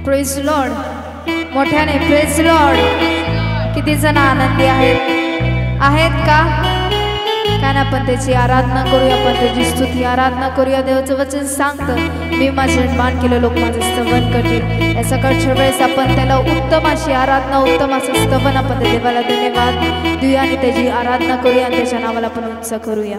Praise Lord, मोठ्याने praise Lord. किती जण आनंदी आहेत का? काय आपण त्याची आराधना करूया, आपण त्याची स्तुती आराधना करूया। देवाचं वचन सांगतं, मी माझे मान केलं लोक माझं स्तवन करतील। या सकाळच्या वेळेस आपण त्याला उत्तम अशी आराधना, उत्तम असं स्तवन आपण त्या देवाला धन्यवाद देऊया आणि त्याची आराधना करूया आणि त्याच्या नावाला आपण उंच करूया।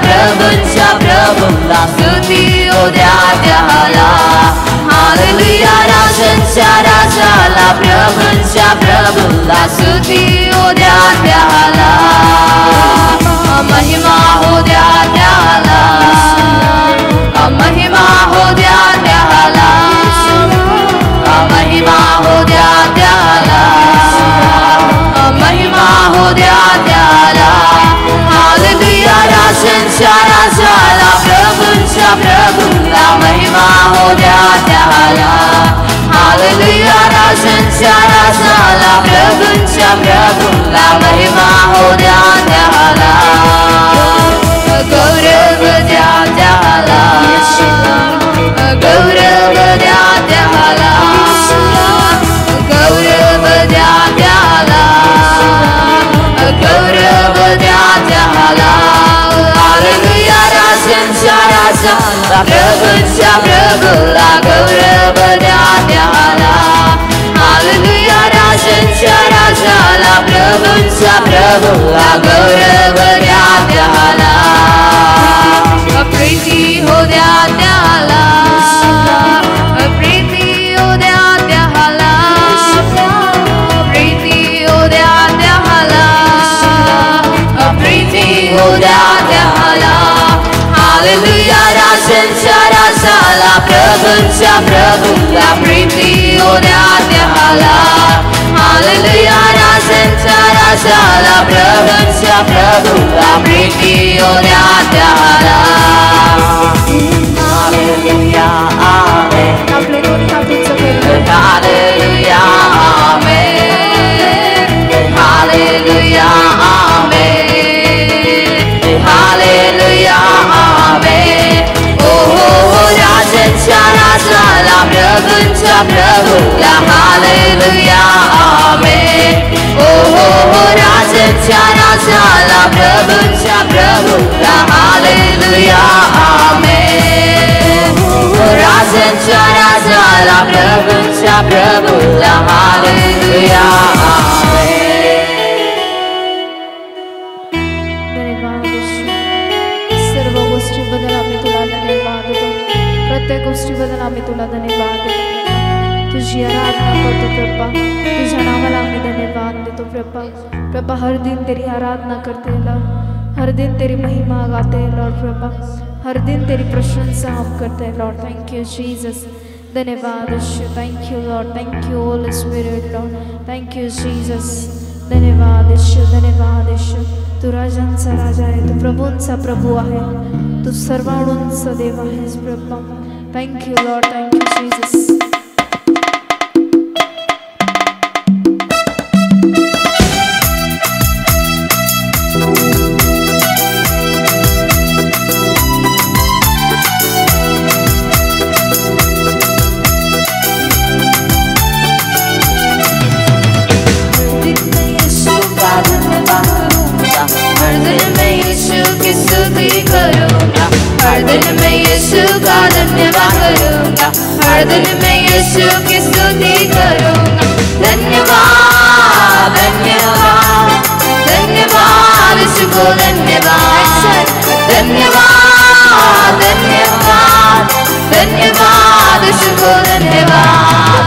प्रभुंच्या प्रभुला स्तुती हो द्या त्याला, हालेलुया राजांच्या राजाला, प्रभुंच्या प्रभुला स्तुती हो द्या त्याला, महिमा हो द्या त्याला, महिमा हो द्या त्याला, महिमा हो द्या त्याला, महिमा हो द्या त्याला, हालेलुया राजांच्या राजाला, प्रभुंच्या प्रभुला, महिमा हो द्या त्याला, हालेलुया राजांच्या राजाला, प्रभुंच्या प्रभुला, महिमा हो द्या त्याला, गौरव द्या त्याला, गौरव द्या त्याला, गौरव द्या त्याला, गौरव द्या त्याला, हालेलुया राजांच्या राजाला, प्रभुंच्या प्रभुला, गौरव द्या त्याला, हालेलुया राजांच्या राजाला, प्रभुंच्या प्रभुला, गौरव द्या त्याला, प्रीती हो द्या त्याला, प्रीती हो द्या त्याला, प्रीती हो द्या त्याला, प्रीती हो द्या त्याला, हालेलुया राजांच्या राजाला, प्रभुंच्या प्रभुला, प्रीती हो द्या त्याला, हालेलुया राजांच्या राजाला, प्रभुंच्या प्रभुला, प्रीती हो द्या त्याला, hallelujah amen, hallelujah amen, hallelujah amen, hallelujah amen, ओ राजांच्या राजाला, प्रभुंच्या प्रभुला, हालेलुया आमेन, ओ राजांच्या राजाला, प्रभुंच्या प्रभुला, हालेलुया आमेन, राजांच्या राजाला, प्रभुंच्या प्रभुला, हालेलुया आमेन। सर्व गोष्टीबद्दल आम्ही तुला धन्यवाद देतो, प्रत्येक गोष्टीबद्दल आम्ही तुला धन्यवाद देतो, तुझी आराधना करतो प्रभा, तुझ्या नावाला आम्ही धन्यवाद देतो प्रभा। प्रभा हर दिन तेरी आराधना करते लॉर्ड, हर दिन तेरी महिमा गाते हैं लॉर्ड प्रभा, हर दिन तेरी प्रशंसा हम करते हैं लॉर्ड। थैंक यू जीसस, धन्यवाद यीशु, thank you Lord, thank you Holy Spirit Lord, thank you Jesus, धन्यवाद यीशु, धन्यवाद यीशु। तू राजांचा राजा आहे, तू प्रभूंचा प्रभू आहे, तू सर्वांचा देव आहेस प्रभा। Thank you Lord, thank you Jesus. हर दिन में यीशु की स्तुति करूंगा, हर दिन में यीशु धन्यवाद करूंगा, हर दिन मैं यीशु की स्तुति करूंगा। धन्यवाद धन्यवाद धन्यवाद यीशु को धन्यवाद, धन्यवाद धन्यवाद धन्यवाद यीशु को धन्यवाद।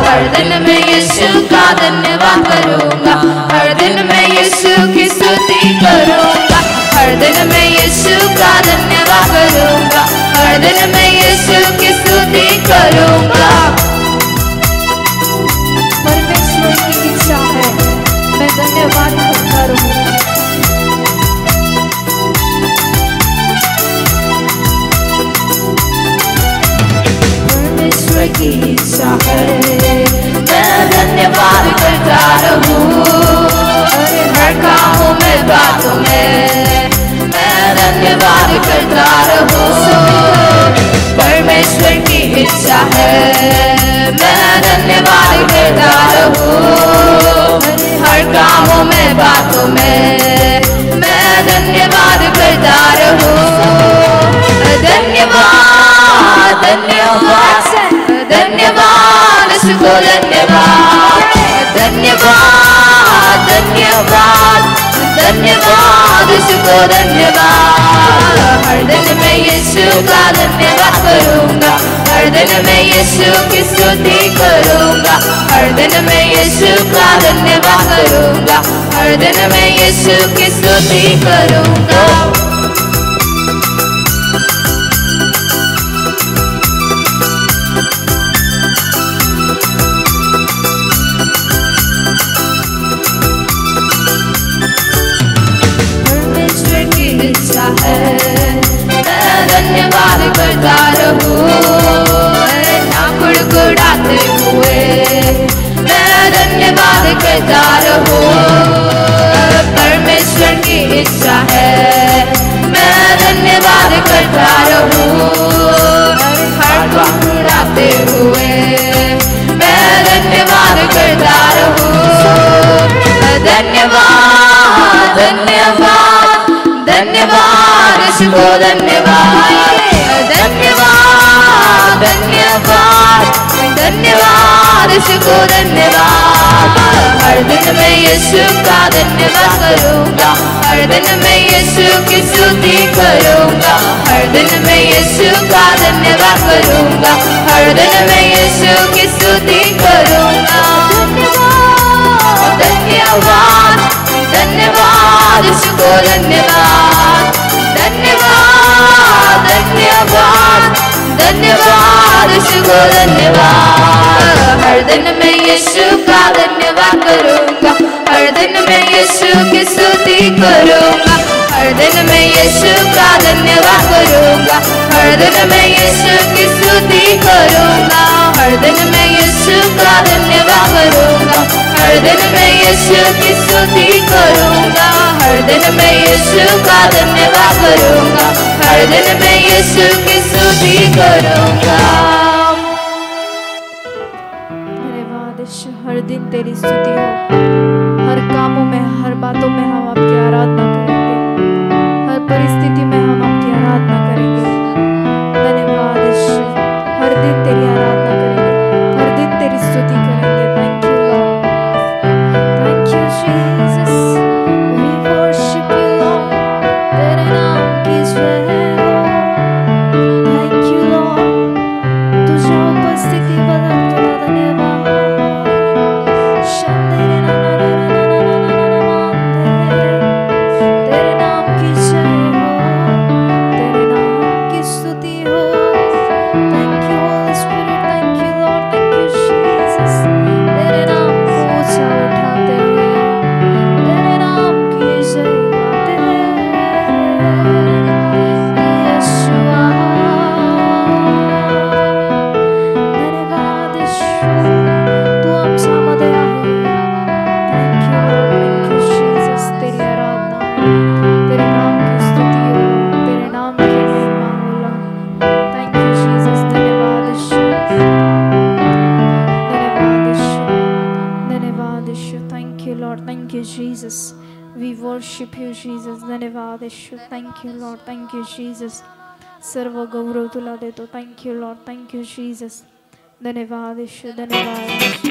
हर दिन मैं यीशु का धन्यवाद करूंगा, हर दिन मैं यीशु की स्तुति करूंगा, हर दिन मैं यीशु का धन्यवाद करूंगा, हर दिन मैं यीशु की स्तुति करूंगा। परमेश्वर की इच्छा है मैं धन्यवाद करता रहूं। परमेश्वर की इच्छा है मैं धन्यवाद करता रहूं, हर कामों में बातों में मैं धन्यवाद करता रहूं। परमेश्वर की इच्छा है मैं धन्यवाद करता रहूं, हर कामों में बातों में मैं धन्यवाद करता रहूं। धन्यवाद धन्यवाद धन्यवाद यीशु को धन्यवाद, धन्यवाद धन्यवाद धन्यवाद यीशु को धन्यवाद। हर दिन मैं यीशु का धन्यवाद करूंगा, हर दिन मैं यीशु की स्तुति करूंगा, हर दिन मैं यीशु का धन्यवाद करूंगा, हर दिन मैं यीशु की स्तुति करूंगा। मैं धन्यवाद करता रहूं, ना कुड़कुड़ाते हुए मैं धन्यवाद करता रहूं। परमेश्वर की इच्छा है मैं धन्यवाद करता रहूं, हर कुड़कुड़ाते हुए मैं धन्यवाद करता रहूं। धन्यवाद धन्यवाद धन्यवाद यीशु को धन्यवाद, धन्यवाद धन्यवाद धन्यवाद यीशु को धन्यवाद। हर दिन मैं यीशु का धन्यवाद करूंगा, हर दिन मैं यीशु की स्तुति करूंगा, हर दिन मैं यीशु का धन्यवाद करूंगा, हर दिन मैं यीशु की स्तुति करूंगा। धन्यवाद धन्यवाद यीशु को धन्यवाद, धन्यवाद धन्यवाद धन्यवाद यीशु को धन्यवाद। हर दिन मैं यीशु का धन्यवाद करूंगा, हर दिन मैं यीशु की स्तुति करूंगा, हर दिन मैं यीशु का धन्यवाद करूंगा, हर दिन मैं यीशु की स्तुति करूंगा, हर दिन मैं यीशु का धन्यवाद करूंगा, हर दिन मैं यीशु की स्तुति करूंगा, हर दिन मैं यीशु का धन्यवाद करूंगा, हर दिन मैं यीशु की स्तुति करूंगा। धन्यवाद यीशु, हर दिन तेरी स्तुति हो, हर कामों में हर बातों में हम आपकी आराधना करेंगे, हर परिस्थिति में हम आपकी आराधना करेंगे। धन्यवाद यीशु, हर दिन तेरी आराधना करेंगे, हर दिन तेरी स्तुति करेंगे। Thank you Lord, thank you Jesus, we worship you Lord, तेरे नाम की जय हो। थैंक यू लॉर्ड, तुझे उपस्थिति बदल तुला धन्यवाद। तेरे नाम की जय हो, तेरे नाम की स्तुति हो। Thank you Holy spirit, thank you Lord, thank you Jesus. तेरे नाम को ऊंचा उठाते हैं, तेरे नाम की जय गाते हैं। यीशुआ, धन्यवाद यीशु, तू आमच्यामध्ये आहे। Thank you Lord, thank you Jesus. तेरी आराधना हो, तेरे नाम की स्तुति हो, तेरे नाम की महिमा हो लॉर्ड। Thank you Jesus. धन्यवाद यीशु, धन्यवाद यीशु, धन्यवाद यीशु। Thank you Lord, thank you Jesus. We worship you Jesus. धन्यवाद यीशु, thank you Lord, thank you Jesus. सर्व गौरव तुला देतो. Thank you Lord, thank you Jesus. धन्यवाद येशू, धन्यवाद येशू.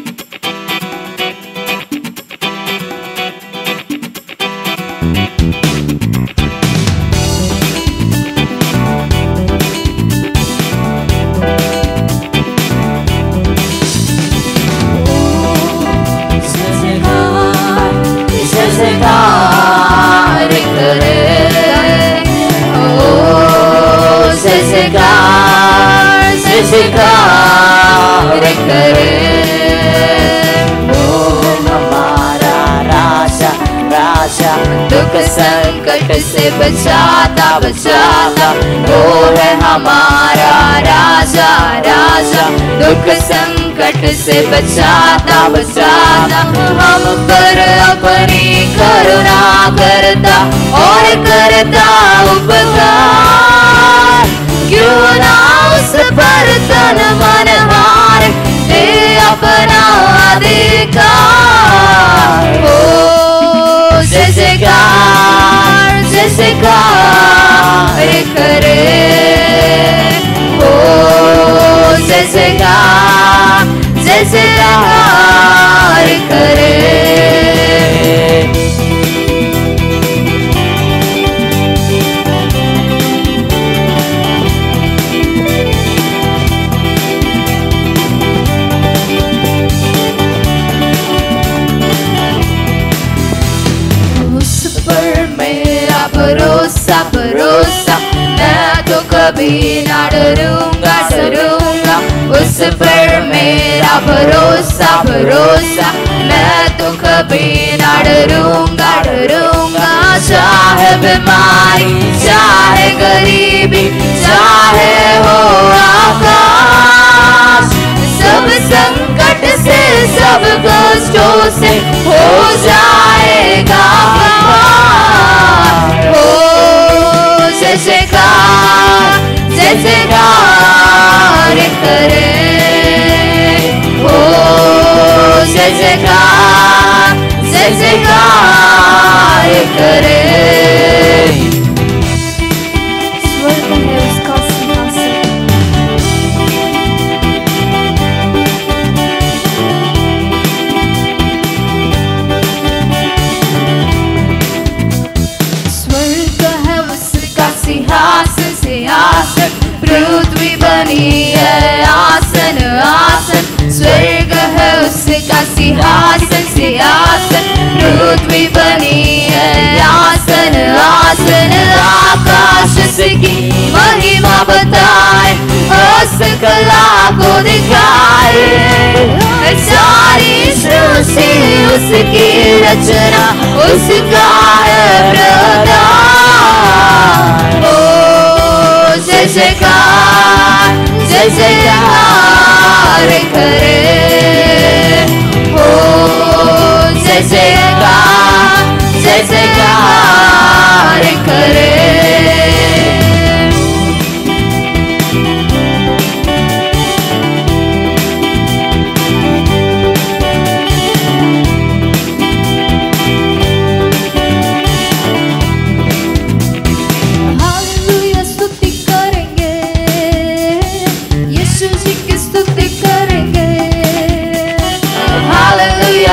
दुख संकट से बचाता बचाता वो है हमारा राजा राजा. दुख संकट से बचाता बचाता हम पर अपनी करुणा करता और करता उपकार. क्यों ना उस पर तन मन हार दे अपना अधिकार. ओ जय जयकार करे. ओ जय जयकार करे. भरोसा भरोसा मैं तो कभी ना डरूंगा डरूंगा. उस पर मेरा भरोसा भरोसा मैं तो कभी ना डरूंगा डरूंगा. चाहे बीमारी चाहे गरीबी चाहे हो आकाश, सब संकट से सब कष्टों से हो जाएगा. जय जयकार करे. ओ जय जयकार करे. स्वर्ग है उसका सिंहासन, स्वर्ग है उसका सिंहासन सिंहासन. पृथ्वी बनी है आसन आसन. स्वर्ग है उसका सिंहासन सिंहासन. पृथ्वी बनी है आसन आसन. आकाश की महिमा बताए हस्तकला को दिखाए. सारी सृष्टि उसकी रचना उसका है प्रदान. ओ जय जयकार करे. ओ जय जयकार करे.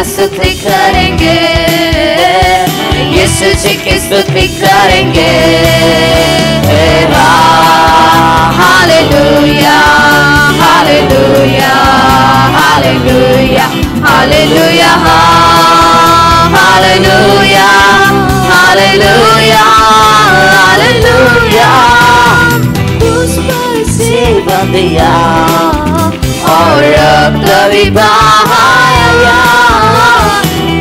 स्तुति करेंगे यीशु जी की स्तुति करेंगे. Hallelujah hallelujah hallelujah hallelujah hallelujah hallelujah hallelujah. उस पर जीवन दिया और रक्त भी बहाया.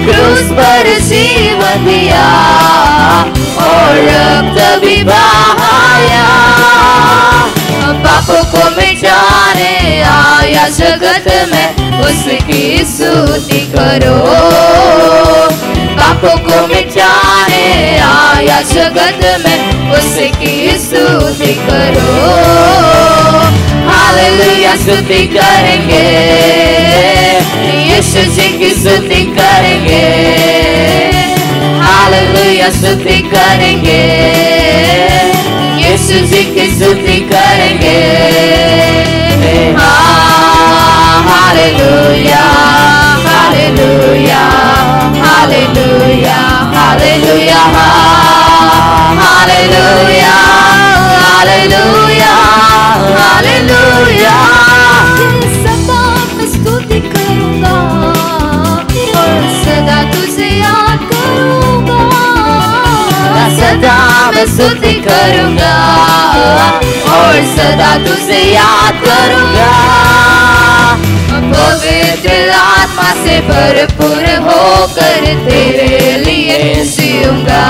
क्रूस पर जीवन दिया और रक्त भी बहाया. पापों को मिटाने आया जगत में उसकी स्तुति करो. पापों को मिटाने आया जगत में उसकी स्तुति करो. हालेलुया स्तुति करेंगे यीशु जी की स्तुति करेंगे. हालेलुया स्तुति करेंगे यीशु जी की स्तुति करेंगे। Hallelujah hallelujah hallelujah hallelujah hallelujah hallelujah hallelujah. सदा मैं स्तुति करूंगा और सदा तुझे याद करूंगा। सदा मैं स्तुति करूंगा और सदा तुझे याद करूंगा। पवित्र आत्मा से भरपूर होकर तेरे लिए जीऊंगा।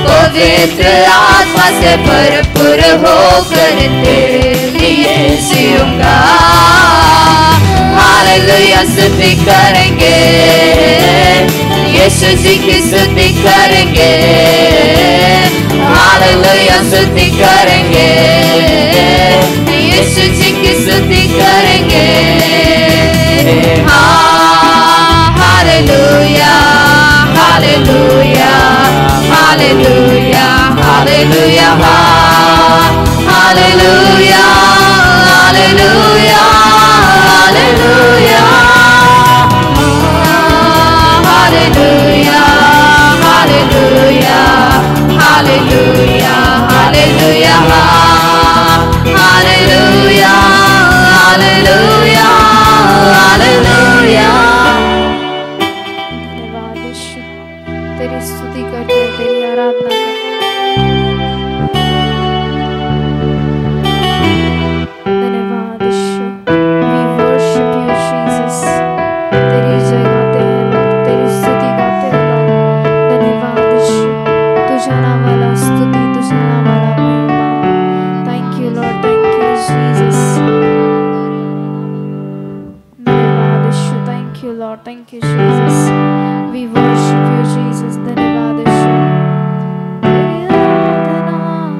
पवित्र आत्मा से भरपूर होकर तेरे लिए जीऊंगा। हालेलुया स्तुति करेंगे, यीशु जी की स्तुति करेंगे। हालेलुया स्तुति करेंगे, यीशु जी की स्तुति करेंगे। Hallelujah hallelujah hallelujah hallelujah hallelujah hallelujah hallelujah hallelujah hallelujah hallelujah hallelujah hallelujah hallelujah hallelujah. धन्यवाद यीशु, तेरी स्तुति करते हैं, तेरी आराधना करते हैं। धन्यवाद यीशु, we worship you Jesus, तेरी जय गाते हैं Lord, तेरी स्तुति गाते हैं Lord। धन्यवाद यीशु, तुझे नावाला स्तुति, तुझे नावाला महिमा। Thank you Lord, thank you Jesus। धन्यवाद यीशु, thank you Lord, thank you Jesus। We worship you Jesus। धन्यवाद यीशु, तेरी आराधना हो।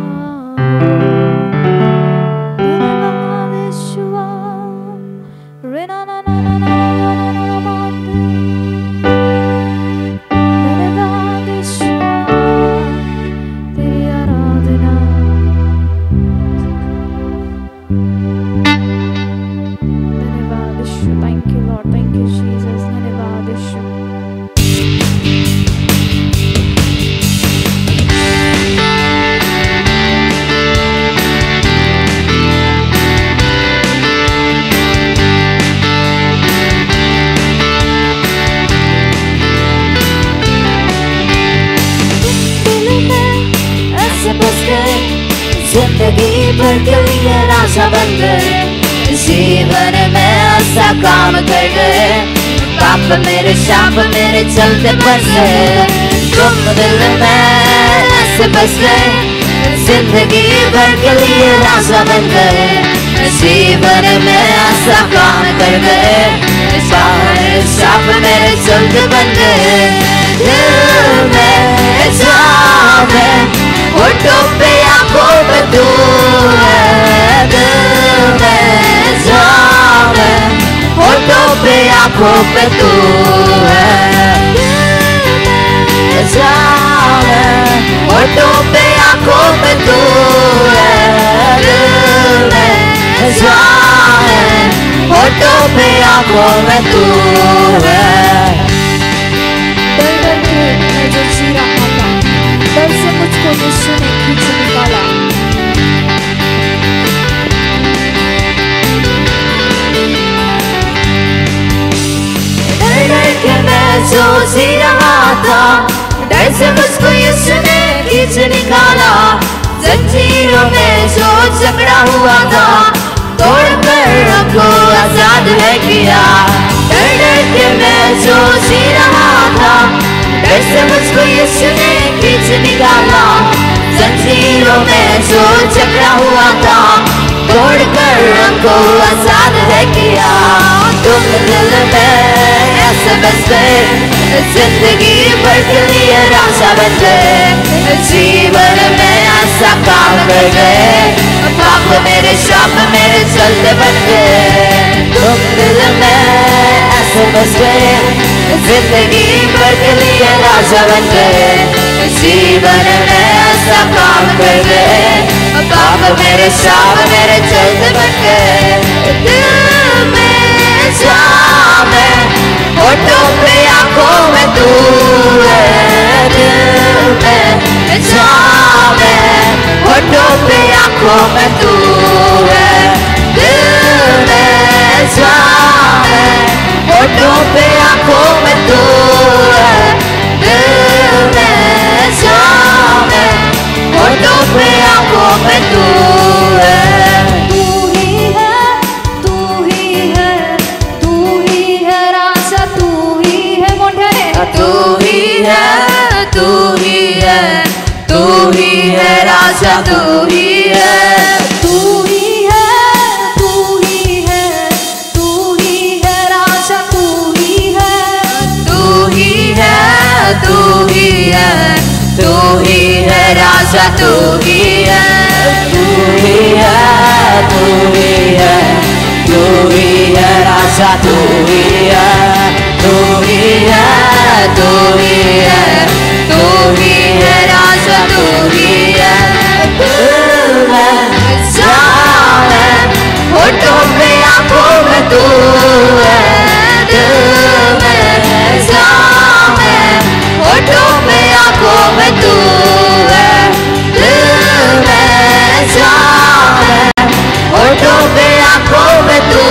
धन्यवाद यीशुआ, रे ना ना ना ना ना ना ना ना माते। धन्यवाद यीशुआ, तेरी आराधना। धन्यवाद यीशु, thank you Lord, thank you Jesus। धन्यवाद यीशु। दिल में ऐसे बस गए, जिंदगी भर के लिए राजा बन गए। जीवन में ऐसा काम कर गए, पाप मेरे शाप मेरे चलते बस गए। तुम दिल में ऐसे बस गए, जिंदगी भर के लिए राजा बन गए। जीवन में ऐसा काम कर गए, मेरे शाप मेरे चलते बन गए। दिल में जाम है, होठों पे आंखों पे तू है। दिल में जाम है, होठों पे आंखों पे तू है। जाम है, होठों पे आंखों पे तू है। दिल में जाम है, होठों पे आंखों में तू है। डर डर के मैं जो जी रहा था, डर से मुझको यीशु ने खींच निकाला। डर डर के मैं जो जी रहा था, डर से मुझको यीशु ने खींच निकाला। जंजीरों में जो जकड़ा हुआ था, तोड़कर हमको आजाद है किया। डर डर के मैं जो जी रहा था, डर से मुझको यीशु ने खींच निकाला। जंजीरों में जो जकड़ा हुआ था, तोड़कर हमको आजाद है किया। तुम दिल में ऐसे बस गए, जिंदगी भर के लिए राजा बन गए। जीवन में ऐसा काम कर गए, पाप मेरे शाप मेरे चलते बन गए। तुम दिल में ऐसे बस गए, जिंदगी भर के लिए राजा बन गए। जीवन में ऐसा काम कर दे, पाप मेरे शाप मेरे चलते बन गए। दिल में जाम है, होठों पे आंखों में तू है। दिल में जाम है, होठों पे आंखों में तू है। दिल में जाम है, होठों पे आंखों में तू है। दिल में जाम है, होठों पे आंखों में तू है। तू ही है, तू ही है, तू ही है राजा, तू ही है मोठे। तू ही है, तू ही है, तू ही है राजा, तू ही है। तू ही है, तू ही है, तू ही है राजा, तू ही है। तू ही है, तू ही है, तू ही है राजा, तू ही है। तू ही है, तू ही है, तू ही है राजा, तू ही है। तू ही है, तू ही है, तू ही है राजा, तू ही है। दिल में जान है, होठों पे आंखों में तू है। दिल में जान है, होठों पे आंखों में तू है। दिल में जान है, होठों पे आंखों में तू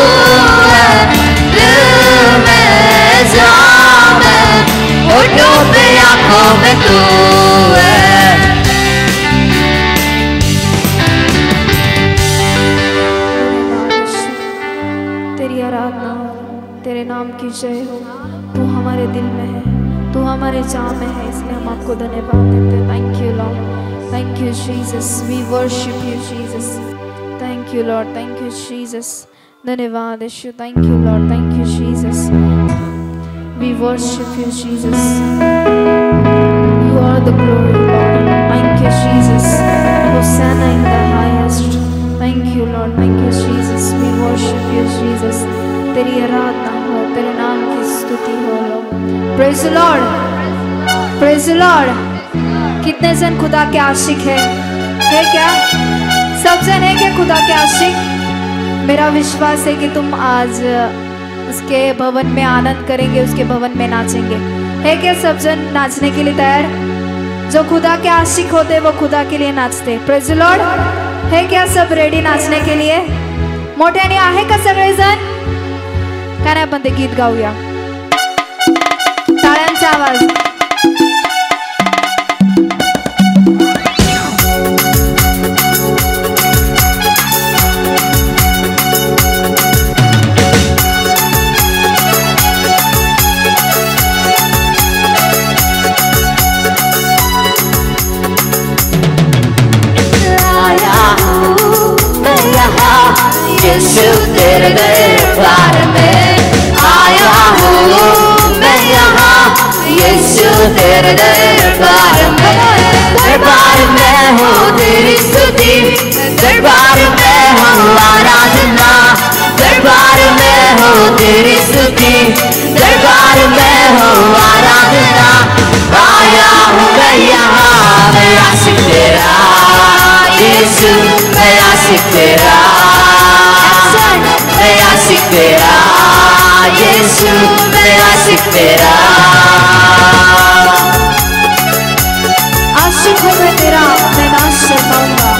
है। दिल में जान है, होठों पे आंखों में तू है। तेरी आराधना हो, तेरे नाम की जय हो। तू हमारे दिल में है, तू हमारे चाह में है, इसलिए हम आपको धन्यवाद देते हैं। Thank you Lord, thank you Jesus, we worship you Jesus. Thank you Lord, thank you Jesus. धन्यवाद यीशु, thank you Lord, thank you Jesus. We worship you Jesus, you are the glory Lord. Thank you Jesus, hosanna in the highest. Thank you Lord, thank you Jesus, we worship you Jesus. तेरी आराधना हो, तेरे नाम की स्तुति हो Lord. Praise the Lord, praise the Lord. कितने जन खुदा के आशिक है क्या? सब जन है क्या खुदा के आशिक? मेरा विश्वास है कि तुम आज उसके भवन में आनंद करेंगे, उसके भवन में नाचेंगे। है क्या सब जन नाचने के लिए तैयार? जो खुदा के आशिक होते वो खुदा के लिए नाचते। Praise the Lord. है क्या सब रेडी नाचने के लिए? मोठ्याने आहे का सगळेजण? काय नाही आपण ते गीत गाऊया, टाळ्यांचा आवाज। यीशु तेरे दरबार में आया हूँ मैं यहाँ। यीशु तेरे दरबार में हो तेरी स्तुति। दरबार में हो आराधना, दरबार में हो तेरी स्तुति। दरबार में हो आराधना। आया हूँ मैं यहाँ, मैं आशिक तेरा यीशु, मैं आशिक तेरा, मैं आशिक तेरा यीशु, मैं आशिक तेरा। आशिक हूँ मैं तेरा, मैं ना शर्माऊंगा।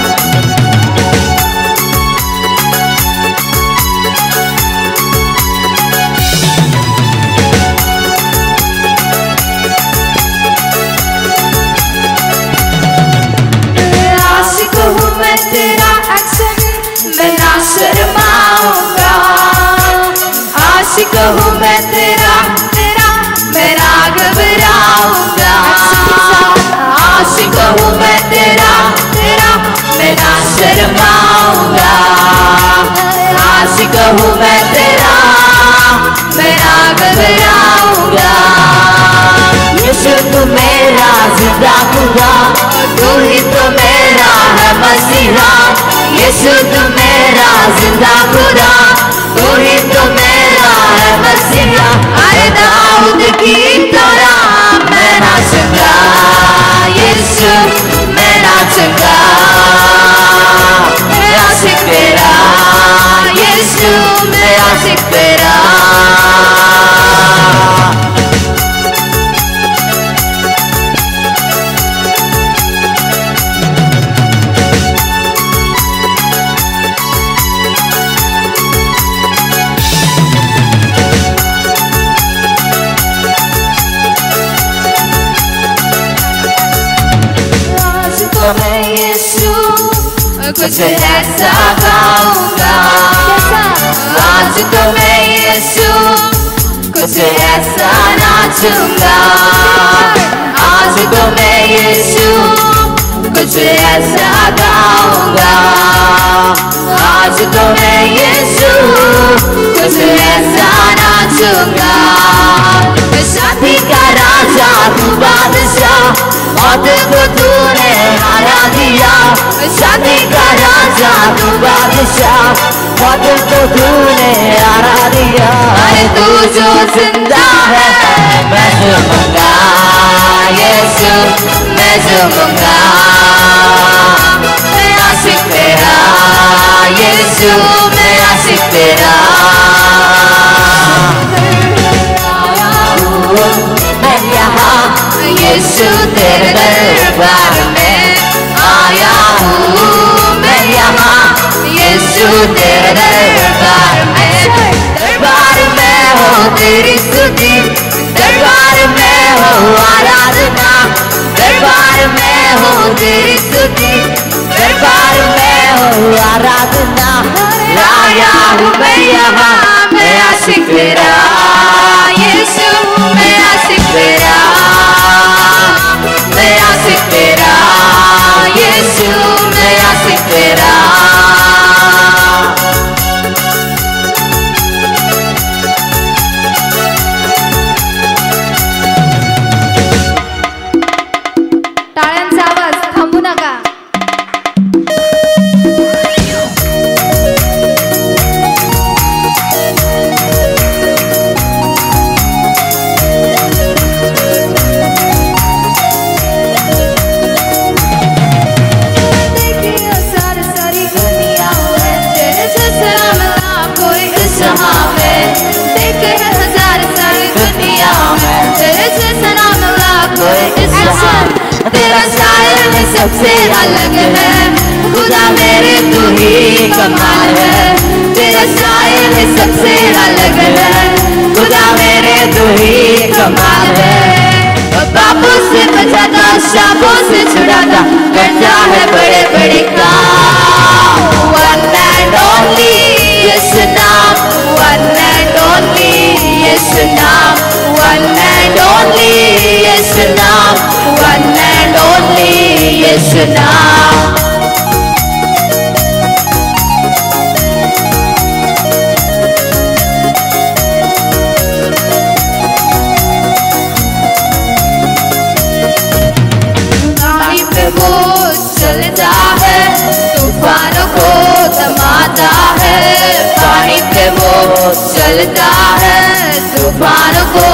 आशिक हूँ मैं तेरा एक्शन, मैं ना शर्माऊंगा। आशिक हूँ मैं तेरा, मैं ना घबराऊंगा। आशिक हूँ मैं तेरा, मैं ना शर्माऊंगा। आशिक हूँ मैं तेरा, मैं ना घबराऊंगा। यीशु तू मेरा जिंदा खुदा, तू ही तो मेरा है मसीहा। यीशु तू मेरा जिंदा खुदा, तू ही तो मेरा है मसीहा। अरे दाऊद की तरह मैं नाचूंगा, यीशु मैं नाचूंगा। कुछ ऐसा गाऊंगा। आज तो मैं यीशु कुछ ऐसा नाचूंगा। आज तो मैं यीशु कुछ ऐसा गाऊंगा। आज तो मैं यीशु कुछ ऐसा नाचूंगा। शादी का राजा तू बादशाह, मौत को तूने हरा दिया। शादी का राजा तू बादशाह, मौत को तूने हरा दिया। अरे तू जो जिंदा है मैं झूमूंगा यीशु, मैं झूमूंगा। मैं आशिक तेरा यीशु, मैं आशिक तेरा। मैं यहाँ यीशु तेरे दरबार में आया हूँ। मैं यहाँ यीशु तेरे दरबार में। दरबार में हो तेरी स्तुति, दरबार में हो आराधना। दरबार में हो तेरी स्तुति, दरबार में हो आराधना। आया हूँ मैं यहाँ, मैं आशिक तेरा यीशु, मैं आशिक तेरा। मैं आशिक तेरा यीशु, मैं आशिक तेरा। टाळ्यांचा आवाज थांबू नका. तेरा स्टाइल में सबसे अलग है खुदा मेरे, तू ही कमाल है। तेरा स्टाइल में सबसे अलग है खुदा मेरे, तू ही कमाल है। बाबू से बचाता, शाबों से छुड़ाता, करता है बड़े बड़े काम। वन एंड ओनली यीशु नाम, वन एंड ओनली यीशु नाम, वन एंड ओनली यीशु नाम, वन एंड ओनली यीशु नाम। वो चलता है, तूफानों को थमाता है। पानी पे वो चलता है, तूफानों को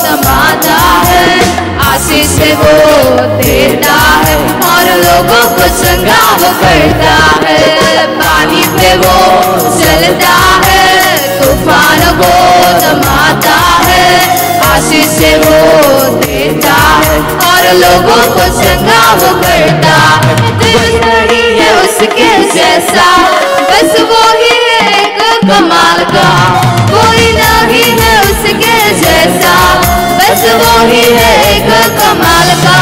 थमाता है। आशीष से वो देता है और लोगों को चंगा वो करता है। पानी पे वो चलता है, तूफानों को थमाता है। आशीष से वो देता है और लोगों को चंगा वो करता है। दिल नहीं है उसके जैसा, बस वो ही है एक कमाल का। कोई नहीं है उसके जैसा, बस वो ही है एक कमाल का।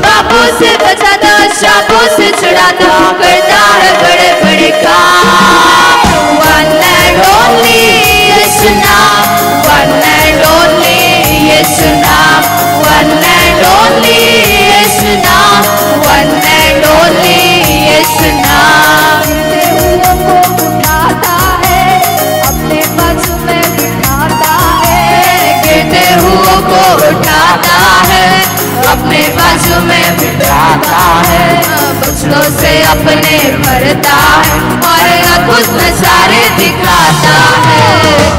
पापों से बचाता, शापों से छुड़ाता, करता है बड़े बड़े काम। वन एंड ओनली यीशु नाम, वन एंड ओनली यीशु नाम, वन एंड ओनली यीशु नाम, वन एंड ओनली यीशु नाम। गिरते हुओं को उठाता है, अपने बाजू में बिठाता है। मुश्किलों से अपने भरता है और अद्भुत नजारे दिखाता है।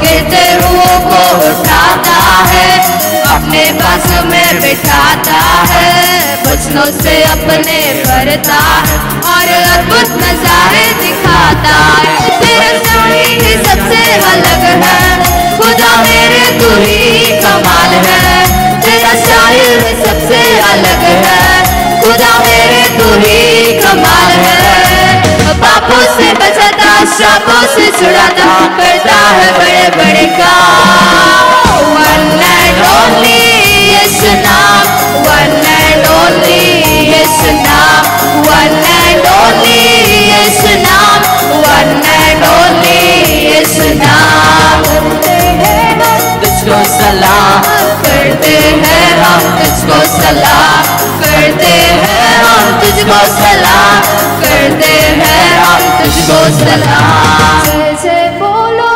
गिरते हुओं को उठाता है, अपने बाजू में बिठाता है। मुश्किलों से अपने भरता है और अद्भुत नजारे दिखाता है। तेरा स्टाइल ही सबसे अलग है खुदा मेरे, तू ही कमाल है। तेरा स्टाइल सबसे अलग है खुदा मेरे, तू ही कमाल है। पापों से बचाता, शापों से छुड़ाता, करता है बड़े बड़े काम। वन एंड ओनली यीशु नाम, वन एंड ओनली यीशु नाम, वन एंड ओनली यीशु तुझको सलाम। जय जय बोलो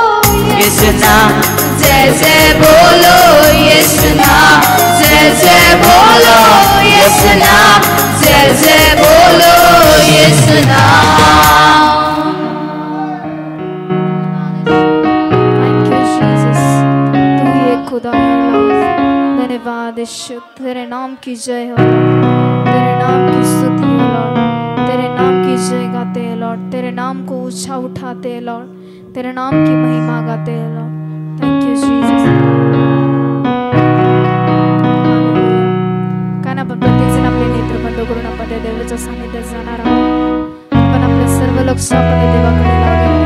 यीशु नाम, जय जय बोलो यीशु नाम, जय जय बोलो यीशु नाम, जय जय बोलो यीशु नाम। थैंक यू जीसस, तू ही एक खुदा है लॉर्ड। धन्यवाद यीशु, तेरे नाम की जय हो, तेरे नाम की स्तुति हो लॉर्ड, तेरे नाम की जय गाते हैं लॉर्ड, तेरे नाम को ऊंचा उठाते हैं लॉर्ड, तेरे नाम की महिमा गाते हैं लॉर्ड। Thank you Jesus. कारण आपण प्रत्येकजण आपले नेत्र बंद करून आपण त्या देवाच्या सानिध्यात जाणार आहोत। आपण आपले सर्व लक्ष आपण त्या देवाकडे लावूया।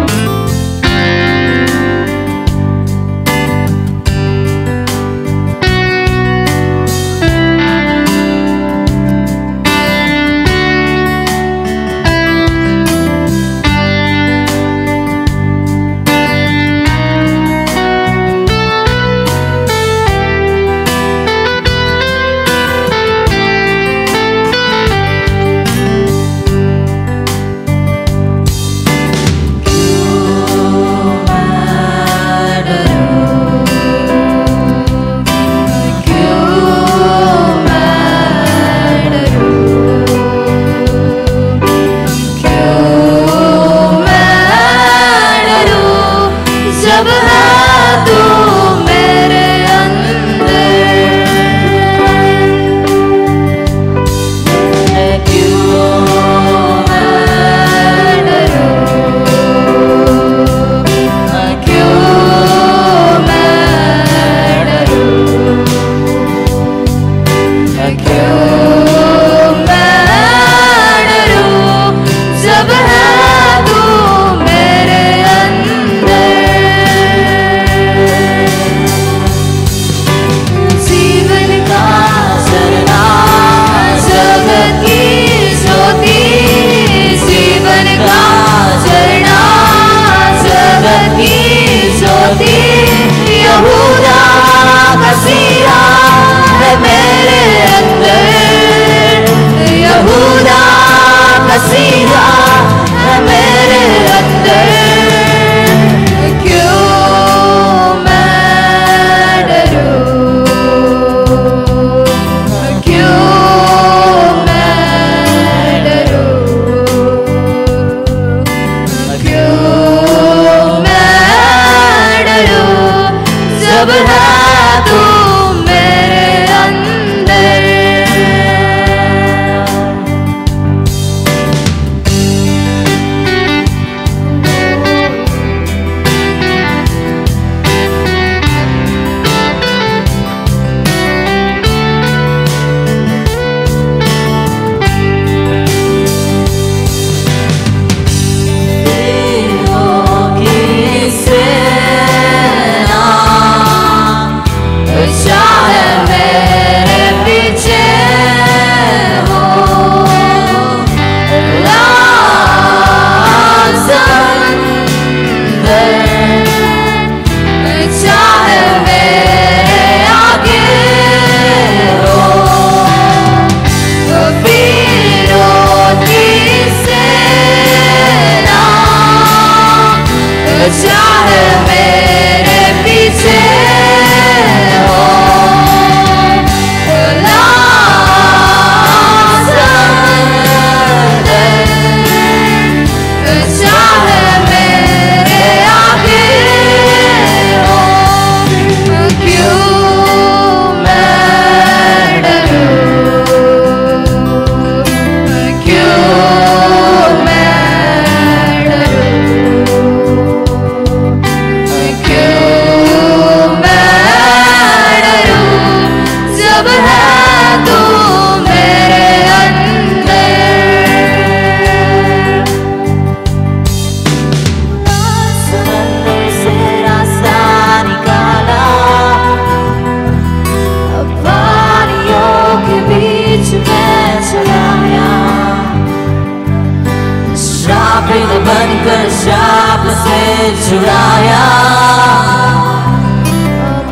बनकर शाप से छुड़ाया,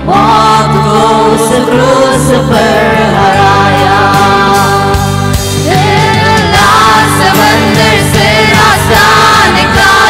मौत को उस क्रूस पर हराया। समंदर से रास्ता निकाला,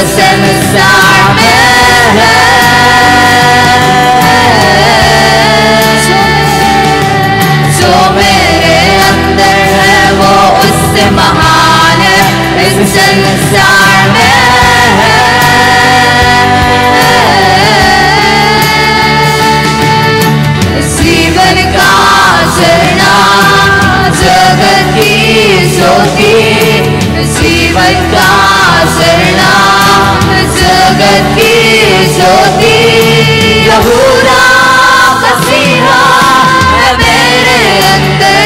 संसार में है, जो मेरे अंदर है वो उससे महान है इस संसार में है। जीवन का झरना जगत की ज्योति, जीवन का झरना जगत की ज्योति, यहूदा का सिंहा है मेरे अंदर,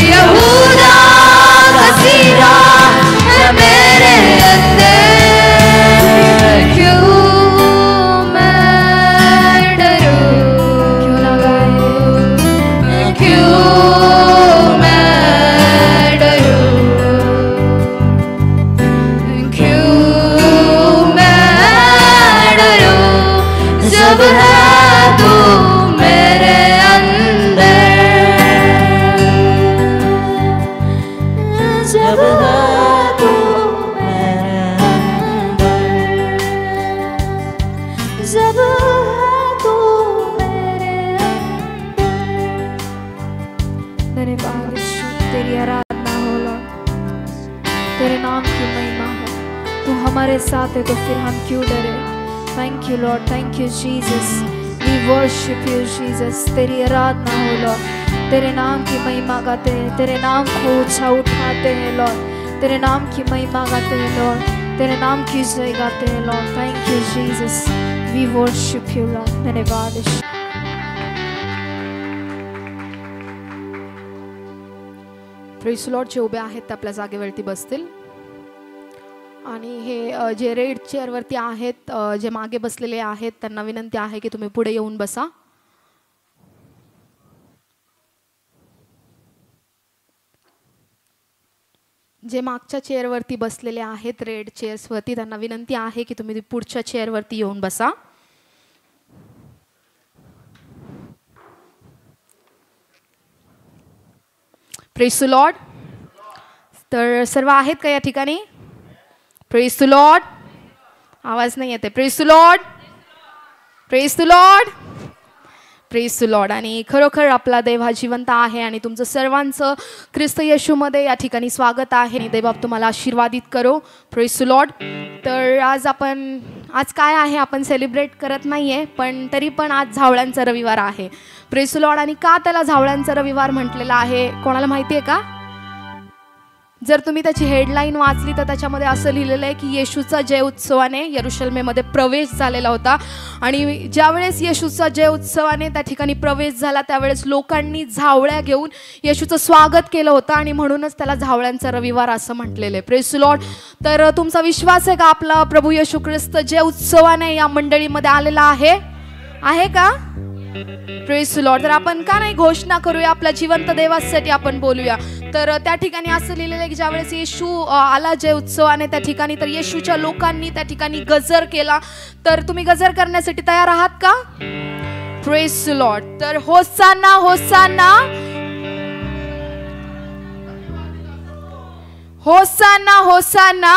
यहूदा का सिंहा है मेरे अंदर। क्यों मैं डरूं, क्यों ना गाए, क्यों मैं डरूं, क्यों मैं डरूं, जब है तू मेरे अंदर, जब है तू मेरे अंदर, जब है तू मेरे अंदर। धन्यवाद यीशु, तेरी आराधना हो लॉर्ड, तेरे नाम की महिमा हो। तू हमारे साथ है तो फिर हम क्यों डरे। Thank you Lord, thank you Jesus, we worship you Jesus. तेरी आराधना हो लॉर्ड, तेरे नाम की महिमा गाते हैं, तेरे नाम को ऊंचा उठाते हैं लॉर्ड, तेरे नाम की महिमा गाते हैं लॉर्ड, तेरे नाम की जय गाते हैं Lord. Thank you Jesus, we worship you Lord. धन्यवाद यीशु। प्रेज लॉर्ड, जे उभे आहेत ते आपल्या जागेवरती बसतील आणि हे जे रेड चेअरवरती आहेत, जे मागे बसलेले आहेत, त्यांना विनंती आहे की तुम्ही पुढे येऊन बसा. जे मागच्या चेअरवरती बसलेले आहेत रेड चेअर्सवरती, त्यांना विनंती आहे की तुम्ही पुढच्या चेअरवरती येऊन बसा. Praise the Lord. तर सर्व आहेत का या ठिकाणी? Praise the Lord. आवाज नाही येते. Praise the Lord, praise the Lord, praise the Lord. आणि खरोखर आपला देव हा जिवंत आहे आणि तुमचं सर्वांचं ख्रिस्त येशूमध्ये या ठिकाणी स्वागत आहे आणि देवबाप तुम्हाला आशीर्वादित करो. Praise the Lord. तर आज काय आहे, आपण सेलिब्रेट करत नाही आहे, पण तरी पण आज झावळ्यांचा रविवार आहे. Praise the Lord. आणि का त्याला झावळ्यांचा रविवार म्हटलेला आहे कोणाला माहिती आहे का? जर तुम्ही त्याची हेडलाईन वाचली तर त्याच्यामध्ये असं लिहिलेलं आहे की येशूचा जय उत्सवाने यरुशलेमेमध्ये प्रवेश झालेला होता. आणि ज्यावेळेस येशूचा जय उत्सवाने त्या ठिकाणी प्रवेश झाला त्यावेळेस लोकांनी झावळ्या घेऊन येशूचं स्वागत केलं होतं आणि म्हणूनच त्याला झावळ्यांचा रविवार असं म्हटलेलं आहे. Praise the Lord. तर तुमचा विश्वास आहे का आपला प्रभू येशू ख्रिस्त जय उत्सवाने या मंडळीमध्ये आलेला आहे का? Praise the Lord. तर आपण का नाही घोषणा करूया, आपल्या जिवंत देवासाठी आपण बोलूया. तर त्या ठिकाणी असं लिहिलेलं आहे की ज्यावेळेस येशू आला जय उत्सवाने त्या ठिकाणी, तर येशूच्या लोकांनी त्या ठिकाणी गजर केला. तर तुम्ही गजर करण्यासाठी तयार आहात का? Praise the Lord. तर होसाना होसाना होसाना होसाना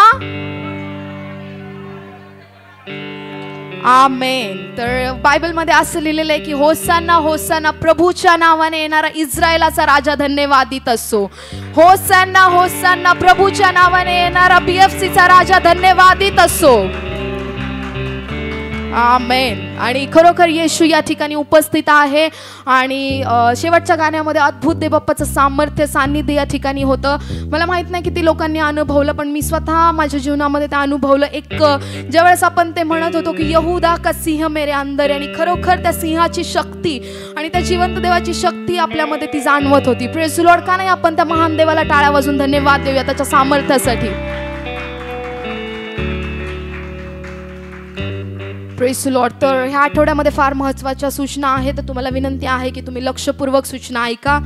आमेन. तर बायबलमध्ये असं लिहिलेलं आहे की होसाना होसाना, प्रभूच्या नावाने येणारा इस्रायलाचा राजा धन्यवादित असो. होसाना होसाना, प्रभूच्या नावाने येणारा BFCचा राजा धन्यवादित असो. आमेन. आणि खरोखर येशू या ठिकाणी उपस्थित आहे आणि शेवटच्या गाण्यामध्ये अद्भुत देवबाप्पाचं सामर्थ्य सान्निध्य या ठिकाणी होतं. मला माहित नाही किती लोकांनी अनुभवलं, पण मी स्वतः माझ्या जीवनामध्ये ते अनुभवलं. एक ज्यावेळेस आपण ते म्हणत होतो की यहूदा का सिंह मेरे अंदर, आणि खरोखर त्या सिंहाची शक्ती आणि त्या जिवंत देवाची शक्ती आपल्यामध्ये ती जाणवत होती. Praise the Lord. का नाही आपण त्या महान देवाला टाळ्या वाजून धन्यवाद देऊया त्याच्या सामर्थ्यासाठी. Praise the Lord. तर ह्या आठवड्यामध्ये फार महत्त्वाच्या सूचना आहेत, तर तुम्हाला विनंती आहे की तुम्ही लक्षपूर्वक सूचना ऐका.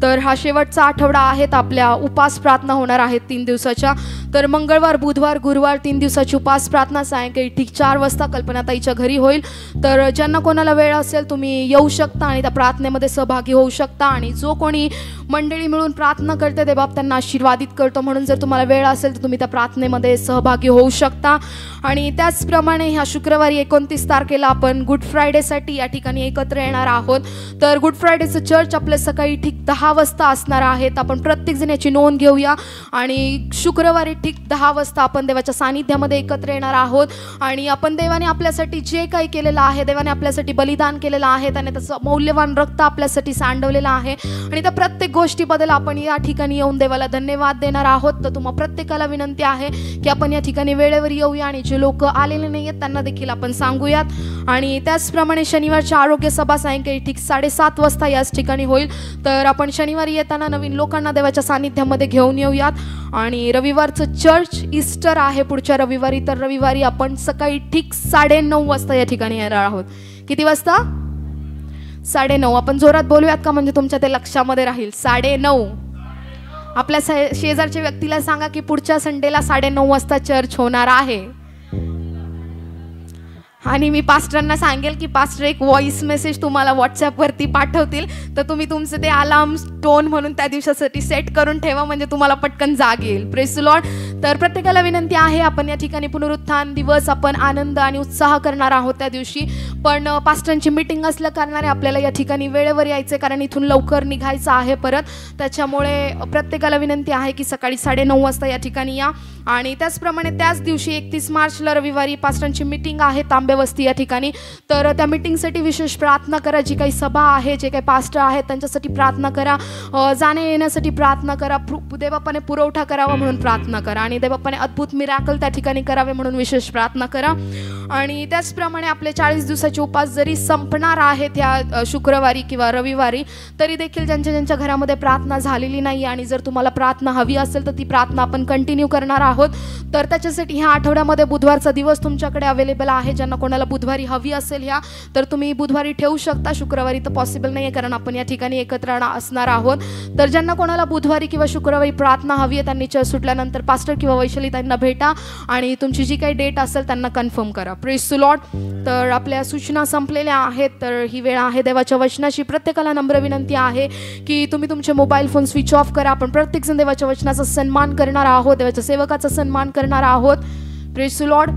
तर हा शेवटचा आठवडा आहे, तर आपल्या उपास प्रार्थना होणार आहेत 3 दिवसाच्या. तर मंगळवार, बुधवार, गुरुवार 3 दिवसाची उपास प्रार्थना सायंकाळी ठीक 4 वाजता कल्पनाताईच्या घरी होईल. तर ज्यांना कोणाला वेळ असेल तुम्ही येऊ शकता आणि त्या प्रार्थनेमध्ये सहभागी होऊ शकता. आणि जो कोणी मंडळी मिळून प्रार्थना करते ते बाप त्यांना आशीर्वादित करतो. म्हणून जर तुम्हाला वेळ असेल तर तुम्ही त्या प्रार्थनेमध्ये सहभागी होऊ शकता. आणि त्याचप्रमाणे ह्या शुक्रवारी 29 तारखेला आपण गुड फ्रायडेसाठी या ठिकाणी एकत्र येणार आहोत. तर गुड फ्रायडेचं चर्च आपलं सकाळी ठीक 10 वाजता असणार आहे. तर आपण प्रत्येकजण याची नोंद घेऊया. आणि शुक्रवारी ठीक 10 वाजता आपण देवाच्या सानिध्यामध्ये एकत्र येणार आहोत. आणि आपण देवाने आपल्यासाठी जे काही केलेलं आहे, देवाने आपल्यासाठी बलिदान केलेलं आहे, त्याने त्याचं मौल्यवान रक्त आपल्यासाठी सांडवलेलं आहे. आणि त्या प्रत्येक गोष्टीबद्दल आपण या ठिकाणी येऊन देवाला धन्यवाद देणार आहोत. तर तुम्हाला प्रत्येकाला विनंती आहे की आपण या ठिकाणी वेळेवर येऊया आणि जे लोक आलेले नाही आहेत त्यांना देखील आपण सांगूयात. आणि त्याचप्रमाणे शनिवारच्या आरोग्य सभा सायंकाळी ठीक 7:30 वाजता याच ठिकाणी होईल. तर आपण शनिवारी येताना नवीन लोकांना देवाच्या सानिध्यामध्ये घेऊन येऊयात. आणि रविवारचं चर्च ईस्टर आहे पुढच्या रविवारी. तर रविवारी आपण सकाळी ठीक 9:30 वाजता या ठिकाणी येणार आहोत. किती वाजता? 9:30. आपण जोरात बोलूयात का, म्हणजे तुमच्या ते लक्षामध्ये राहील. 9:30. आपल्या शेजारच्या व्यक्तीला सांगा की पुढच्या संडेला 9:30 वाजता चर्च होणार आहे. आणि मी पास्टरांना सांगेल की पास्टर एक व्हॉइस मेसेज तुम्हाला व्हॉट्सॲपवरती पाठवतील, तर तुम्ही तुमचे ते अलार्म टोन म्हणून त्या दिवसासाठी सेट करून ठेवा, म्हणजे तुम्हाला पटकन जाग येईल. Praise the Lord. तर प्रत्येकाला विनंती आहे, आपण या ठिकाणी पुनरुत्थान दिवस आपण आनंद आणि उत्साह करणार आहोत त्या दिवशी. पण पास्टरांची मीटिंग असल्या कारणाने आपल्याला या ठिकाणी वेळेवर यायचं, कारण इथून लवकर निघायचं आहे परत. त्याच्यामुळे प्रत्येकाला विनंती आहे की सकाळी 9:30 वाजता या ठिकाणी या. आणि त्याचप्रमाणे त्याच दिवशी 31 मार्चला रविवारी पास्टरांची मीटिंग आहे तांबेवस्ती या ठिकाणी. तर त्या मीटिंगसाठी विशेष प्रार्थना करा. जी काही सभा आहे, जे काही पास्टर आहेत त्यांच्यासाठी प्रार्थना करा. जाणे येण्यासाठी प्रार्थना करा. देवबापाने पुरवठा करावा म्हणून प्रार्थना करा. आणि देवबापाने अद्भुत मिराकल त्या ठिकाणी करावे म्हणून विशेष प्रार्थना करा. आणि त्याचप्रमाणे आपले 40 दिवसाचे उपास जरी संपणार आहेत ह्या शुक्रवारी किंवा रविवारी, तरी देखील ज्यांच्या घरामध्ये प्रार्थना झालेली नाही आणि जर तुम्हाला प्रार्थना हवी असेल तर ती प्रार्थना आपण कंटिन्यू करणार आहोत. तर त्याच्यासाठी ह्या आठवड्यामध्ये बुधवारचा दिवस तुमच्याकडे अवेलेबल आहे. ज्यांना कोणाला बुधवारी हवी असेल ह्या, तर तुम्ही बुधवारी ठेवू शकता. शुक्रवारी तर पॉसिबल नाही आहे, कारण आपण या ठिकाणी एकत्र असणार आहोत. तर ज्यांना कोणाला बुधवारी किंवा शुक्रवारी प्रार्थना हवी आहे त्यांनी चर्च सुटल्यानंतर पास्टर किंवा वैशाली त्यांना भेटा आणि तुमची जी काही डेट असेल त्यांना कन्फर्म करा. Praise the Lord. तर आपल्या सूचना संपलेल्या आहेत. तर ही वेळ आहे देवाच्या वचनाची. प्रत्येकाला नम्र विनंती आहे की तुम्ही तुमचे मोबाईल फोन स्विच ऑफ करा. आपण प्रत्येकजण देवाच्या वचनाचा सन्मान करणार आहोत, देवाच्या सेवकाचा सन्मान करणार आहोत. Praise the Lord.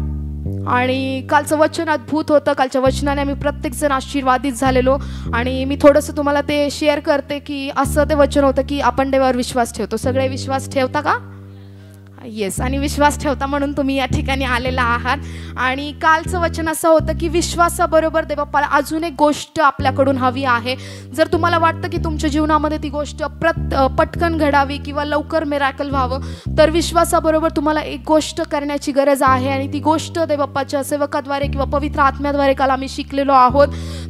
आणि कालचं वचन अद्भुत होतं. कालच्या वचनाने आम्ही प्रत्येकजण आशीर्वादित झालेलो. आणि मी थोडंसं तुम्हाला ते शेअर करते की असं ते वचन होतं की आपण देवावर विश्वास ठेवतो. सगळे विश्वास ठेवता का? येस. आणि विश्वास ठेवता म्हणून तुम्ही या ठिकाणी आलेला आहात. आणि कालचं वचन असं होतं की विश्वासाबरोबर देवबापाला अजून एक गोष्ट आपल्याकडून हवी आहे. जर तुम्हाला वाटतं की तुमच्या जीवनामध्ये ती गोष्ट पटकन घडावी किंवा लवकर मिराकल व्हावं, तर विश्वासाबरोबर तुम्हाला एक गोष्ट करण्याची गरज आहे. आणि ती गोष्ट देवबापाच्या सेवकाद्वारे किंवा पवित्र आत्म्याद्वारे काल आम्ही शिकलेलो आहोत.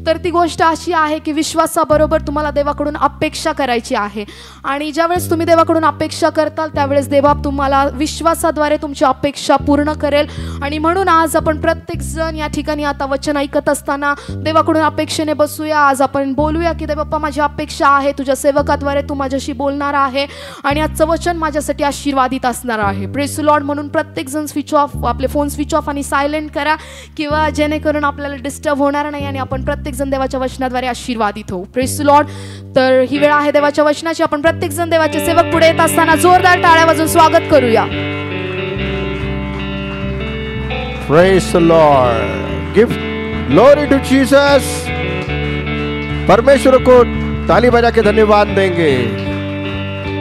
तर ती गोष्ट अशी आहे की विश्वासाबरोबर तुम्हाला देवाकडून अपेक्षा करायची आहे. आणि ज्यावेळेस तुम्ही देवाकडून अपेक्षा करताल त्यावेळेस देवबाप तुम्हाला विश्वासाद्वारे तुमची अपेक्षा पूर्ण करेल. आणि म्हणून आज आपण प्रत्येक जण या ठिकाणी आता वचन ऐकत असताना देवाकडून अपेक्षेने बसूया. आज आपण बोलूया की देवबाप्पा माझी अपेक्षा आहे, तुझ्या सेवकाद्वारे तू माझ्याशी बोलणार आहे आणि आजचं वचन माझ्यासाठी आशीर्वादित असणार आहे. Praise the Lord. म्हणून प्रत्येक जण स्विच ऑफ, आपले फोन स्विच ऑफ आणि सायलेंट करा, किंवा जेणेकरून आपल्याला डिस्टर्ब होणार नाही आणि आपण प्रत्येक जण देवाच्या वचनाद्वारे आशीर्वादित होऊ. Praise the Lord. तर ही वेळ आहे देवाच्या वचनाची. आपण प्रत्येक जण देवाचे सेवक पुढे येत असताना जोरदार टाळ्या वाजवून स्वागत करूया. Praise the Lord. Give glory to Jesus. परमेश्वर को ताली बजा के धन्यवाद देंगे.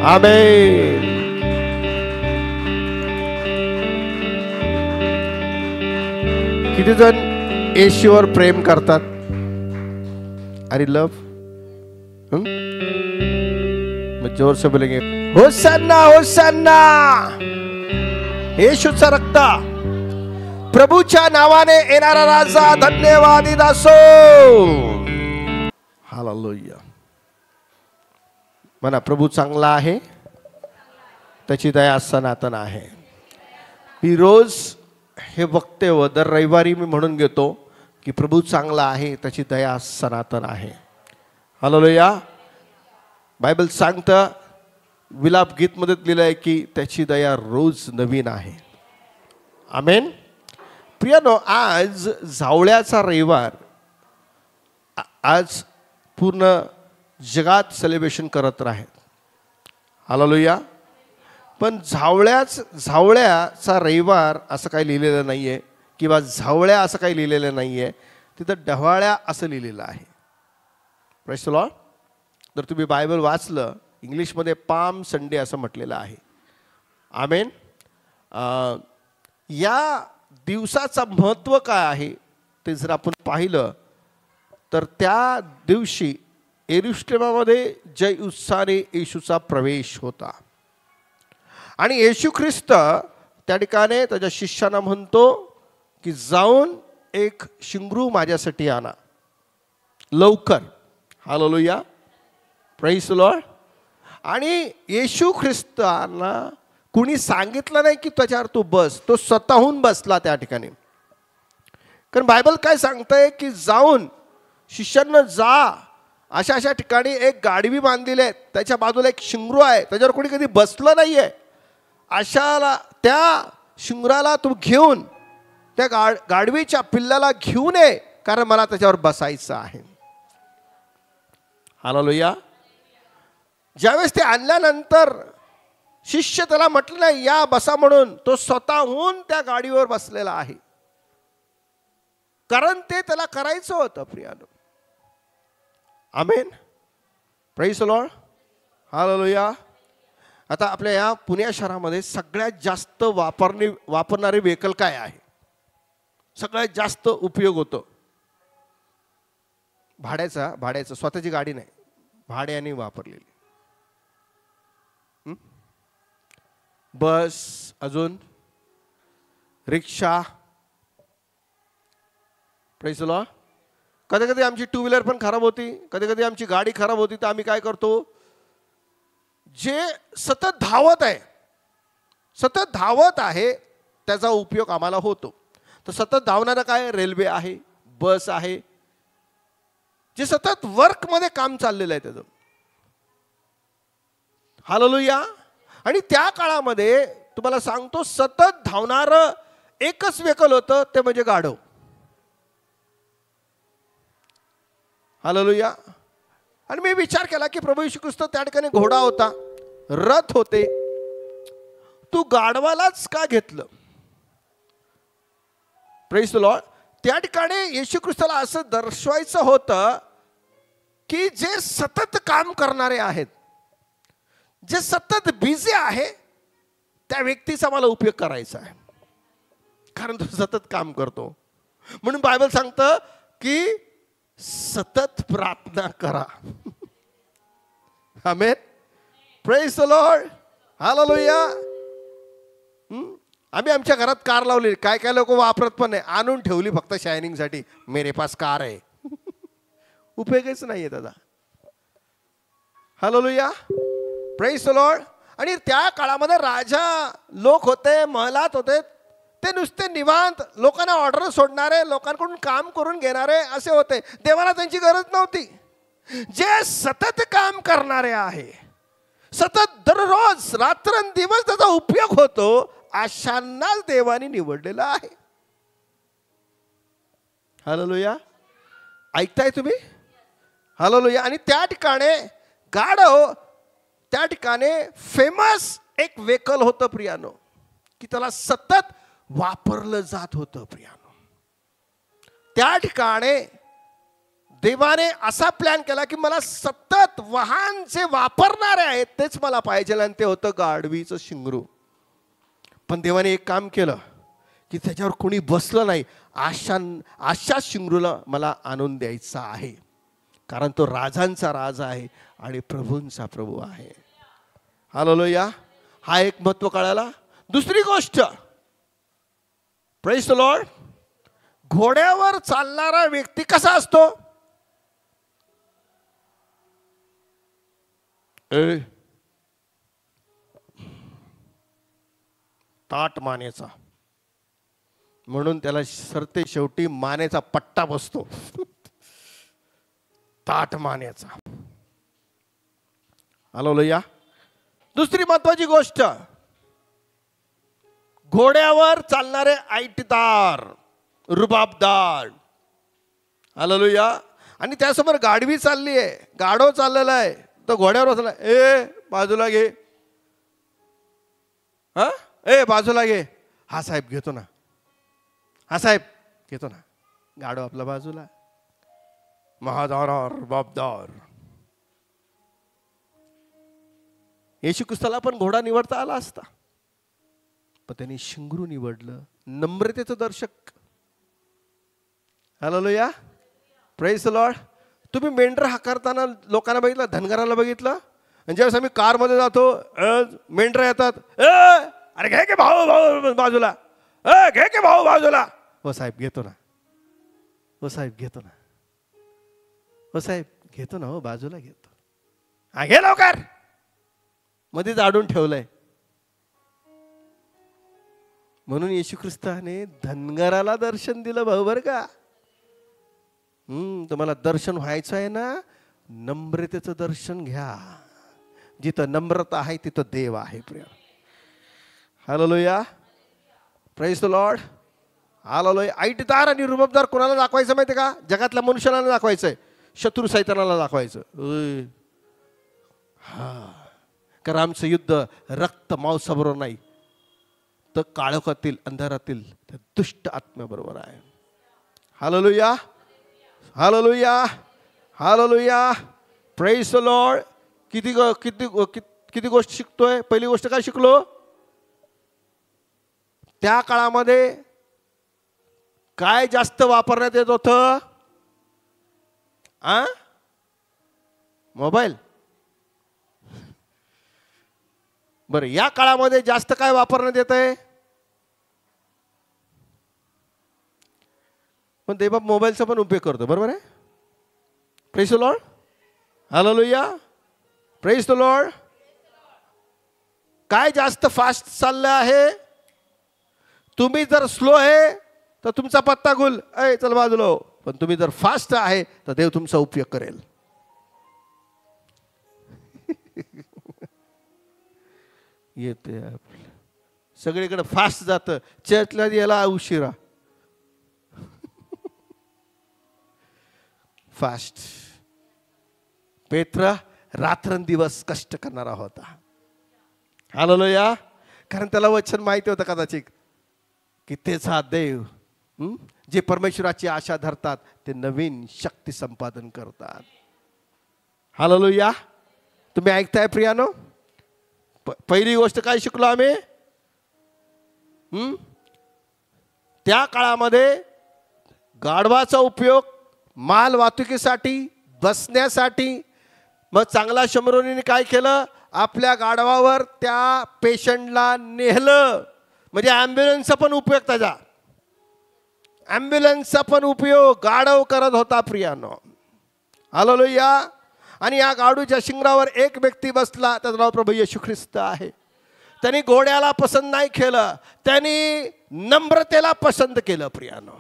आमीन. किती जण येशूवर प्रेम करतात? अरे लव, मैं जोर से बोलेंगे होसन्ना होसन्ना. येशूचा रक्त, प्रभूच्या नावाने येणारा राजा धन्यवादित असो. हालेलुया. म्हणा प्रभू चांगला आहे, त्याची दया सनातन आहे. मी रोज हे वक्तव्य दर रविवारी मी म्हणून घेतो की प्रभू चांगला आहे, त्याची दया सनातन आहे. हालेलुया. बायबल सांगतं, विलाप गीतमध्ये लिहिलं आहे की त्याची दया रोज नवीन आहे. आमेन. प्रियानो, आज जावळ्याचा रविवार आज पूर्ण जगात सेलिब्रेशन करत आहेत. हालेलुया. पण झावळ्याचा रविवार असं काही लिहिलेलं नाही आहे किंवा झावळ्या असं काही लिहिलेलं नाही आहे. तिथं डव्हाळ्या असं लिहिलेलं आहे. Praise the Lord. जर तुम्ही बायबल वाचलं, इंग्लिशमध्ये पाम संडे असं म्हटलेलं आहे. आमेन. या दिवसाचं महत्त्व काय आहे ते जर आपण पाहिलं तर त्या दिवशी यरूशलेमामध्ये जय उत्साहाने येशूचा प्रवेश होता. आणि येशू ख्रिस्त त्या ठिकाणी त्याच्या शिष्यांना म्हणतो की जाऊन एक शिंगरू माझ्यासाठी आणा लवकर. हालेलुया. Praise the Lord. आणि येशू ख्रिस्तांना कुणी सांगितलं नाही की त्याच्यावर तू बस, तो स्वतःहून बसला त्या ठिकाणी. कारण बायबल काय सांगतंय की जाऊन शिष्यांना जा, अशा अशा ठिकाणी एक गाडवी बांधलेली आहे, त्याच्या बाजूला एक शिंगरू आहे, त्याच्यावर कोणी कधी बसलं नाही आहे. अशाला त्या शिंगराला तू घेऊन त्या गाडवीच्या पिल्लाला घेऊन ये, कारण मला त्याच्यावर बसायचं आहे. हालेलुया. ज्यावेळेस ते आणल्यानंतर शिष्य त्याला म्हटलं नाही या बसा म्हणून, तो स्वतःहून त्या गाडीवर बसलेला आहे, कारण ते त्याला करायचं होतं. प्रियानो. Amen. Praise the Lord. Hallelujah. आता आपल्या या पुणे शहरामध्ये सगळ्यात जास्त वापरणारे व्हेकल काय आहे? सगळ्यात जास्त उपयोग होतो भाड्याचा, स्वतःची गाडी नाही, भाड्याने वापरलेली. बस, अजून रिक्षा. Praise the Lord. कधी कधी आमची टू व्हीलर पण खराब होती, कधी कधी आमची गाडी खराब होती, तर आम्ही काय करतो, जे सतत धावत आहे त्याचा उपयोग आम्हाला होतो. तर सतत धावणारा काय, रेल्वे आहे, बस आहे, जे सतत वर्कमध्ये काम चाललेलं आहे त्याचं. हालेलुया. आणि त्या काळामध्ये तुम्हाला सांगतो सतत धावणारं एकच व्हेकल होतं, ते म्हणजे गाढव. हालेलुया. आणि मी विचार केला की प्रभू येशू ख्रिस्त त्या ठिकाणी घोडा होता, रथ होते, तू गाढवालाच का घेतलं? Praise the Lord. त्या ठिकाणी येशू ख्रिस्ताला असं दर्शवायचं होतं की जे सतत काम करणारे आहेत, जे सतत बिझी आहे, त्या व्यक्तीचा मला उपयोग करायचा आहे, कारण तो सतत काम करतो. म्हणून बायबल सांगतं की सतत प्रार्थना करा. Amen. Praise the Lord. Hallelujah. आम्ही आमच्या घरात कार लावली, काय काय लोक वापरत पण नाही, आणून ठेवली फक्त शायनिंगसाठी. मेरे पास कार आहे. उपयोगच नाहीये त्याचा. हालेलुया. Praise the Lord. आणि त्या काळामध्ये राजा लोक होते, महलात होते, ते नुसते निवांत लोकांना ऑर्डर सोडणारे, लोकांकडून काम करून घेणारे असे होते. देवाला त्यांची गरज नव्हती. जे सतत काम करणारे आहे, सतत दररोज रात्रंदिवस त्याचा उपयोग होतो, अशांनाच देवाने निवडलेलं आहे. हालेलुया. ऐकताय तुम्ही? हालेलुया. आणि त्या ठिकाणी गाढव, त्या ठिकाणी फेमस एक व्हेकल होतं प्रियानो, की त्याला सतत वापरलं जात होतं प्रियानो. त्या ठिकाणी देवाने असा प्लॅन केला की मला सतत वाहन जे वापरणारे आहेत तेच मला पाहिजे, आणि ते होतं गाढवीचं शिंगरू. पण देवाने एक काम केलं की त्याच्यावर कोणी बसलं नाही, अशा शिंगरूला मला आणून द्यायचा आहे, कारण तो राजांचा राजा आहे आणि प्रभूंचा प्रभू आहे. हालेलुया. हा एक महत्व कळाला. दुसरी गोष्ट, प्रेज द लॉर्ड, घोड्यावर चालणारा व्यक्ती कसा असतो? ताट मानेचा, म्हणून त्याला सरते शेवटी मानेचा पट्टा बसतो. ताट मानेचा. हालेलुया. दुसरी महत्वाची गोष्ट, घोड्यावर चालणारे ऐटदार, रुबाबदार. हालेलुया. आणि त्यासमोर गाढवी चालली आहे, गाढव चाललेला आहे, तो घोड्यावर बसला. ए बाजूला घे, हा ए बाजूला घे. हा साहेब घेतो ना, हा साहेब घेतो ना. गाढव आपल्या बाजूला, महादार रुबाबदार. येशू ख्रिस्ताला पण घोडा निवडता आला असता, पण त्यांनी शिंगरू निवडलं, नम्रतेचं दर्शक. हालेलुया. Praise the Lord. तुम्ही मेंढर हाकारताना लोकांना बघितलं, धनगराला बघितलं. आणि ज्यावेळेस आम्ही कारमध्ये जातो, मेंढर येतात, अरे घे के भाऊ भाऊ बाजूला, घे के भाऊ बाजूला. हो साहेब घेतो ना, हो साहेब घेतो ना, हो साहेब घेतो ना, हो बाजूला घेतो. हा घे लवकर. मध्येच आडून ठेवलंय. म्हणून येशू ख्रिस्ताने धनगराला दर्शन दिलं भाऊ, बरं का. तुम्हाला दर्शन व्हायचं आहे ना, नम्रतेचं दर्शन घ्या. जिथं नम्रता आहे तिथं देव आहे प्रिय. Hallelujah. Praise the Lord. Hallelujah. ऐटदार आणि रुबाबदार कोणाला दाखवायचं माहिती का? जगातल्या मनुष्याला दाखवायचंय, शत्रू सैतानाला दाखवायचं. हा, कारण आमचं युद्ध रक्त मांसाबरोबर नाही, तर काळोखातील अंधारातील त्या दुष्ट आत्म्याबरोबर आहे. Hallelujah. Hallelujah. Hallelujah. Praise the Lord. किती किती किती गोष्ट शिकतोय. पहिली गोष्ट काय शिकलो? त्या काळामध्ये काय जास्त वापरण्यात येत होतं? मोबाईल. बरं, या काळामध्ये जास्त काय वापरण्यात येत आहे? पण देवबाप मोबाईलचा पण उपयोग करतो, बरोबर आहे. Praise the Lord. Hallelujah. Praise the Lord. काय जास्त फास्ट चाललं आहे? तुम्ही जर स्लो आहे तर तुमचा पत्ता गुल, चल बाजूला हो. पण तुम्ही जर फास्ट आहे तर देव तुमचा उपयोग करेल. येते सगळीकडे फास्ट जातं, चर्चला याला उशिरा. फास्ट. पेत्र रात्रंदिवस कष्ट करणारा होता. हालेलुया. कारण त्याला वचन माहिती होतं कदाचित की तेच हा देव, जे परमेश्वराची आशा धरतात ते नवीन शक्ती संपादन करतात. हालेलुया. तुम्ही ऐकताय प्रियानो? पहिली गोष्ट काय शिकलो आम्ही? त्या काळामध्ये गाढवाचा उपयोग माल वाहतुकीसाठी, बसण्यासाठी. मग चांगला शंभरोनीने काय केलं? आपल्या गाढवावर त्या पेशंटला नेहलं. म्हणजे ॲम्ब्युलन्सचा पण उपयोग, त्याचा ॲम्ब्युलन्सचा पण उपयोग गाढव करत होता प्रियानो. हालेलुया. आणि या गाढूच्या शिंगरावर एक व्यक्ती बसला, त्याचं नाव प्रभू येशू ख्रिस्त आहे. त्यांनी घोड्याला पसंत नाही केलं, त्यांनी नम्रतेला पसंत केलं प्रियानो.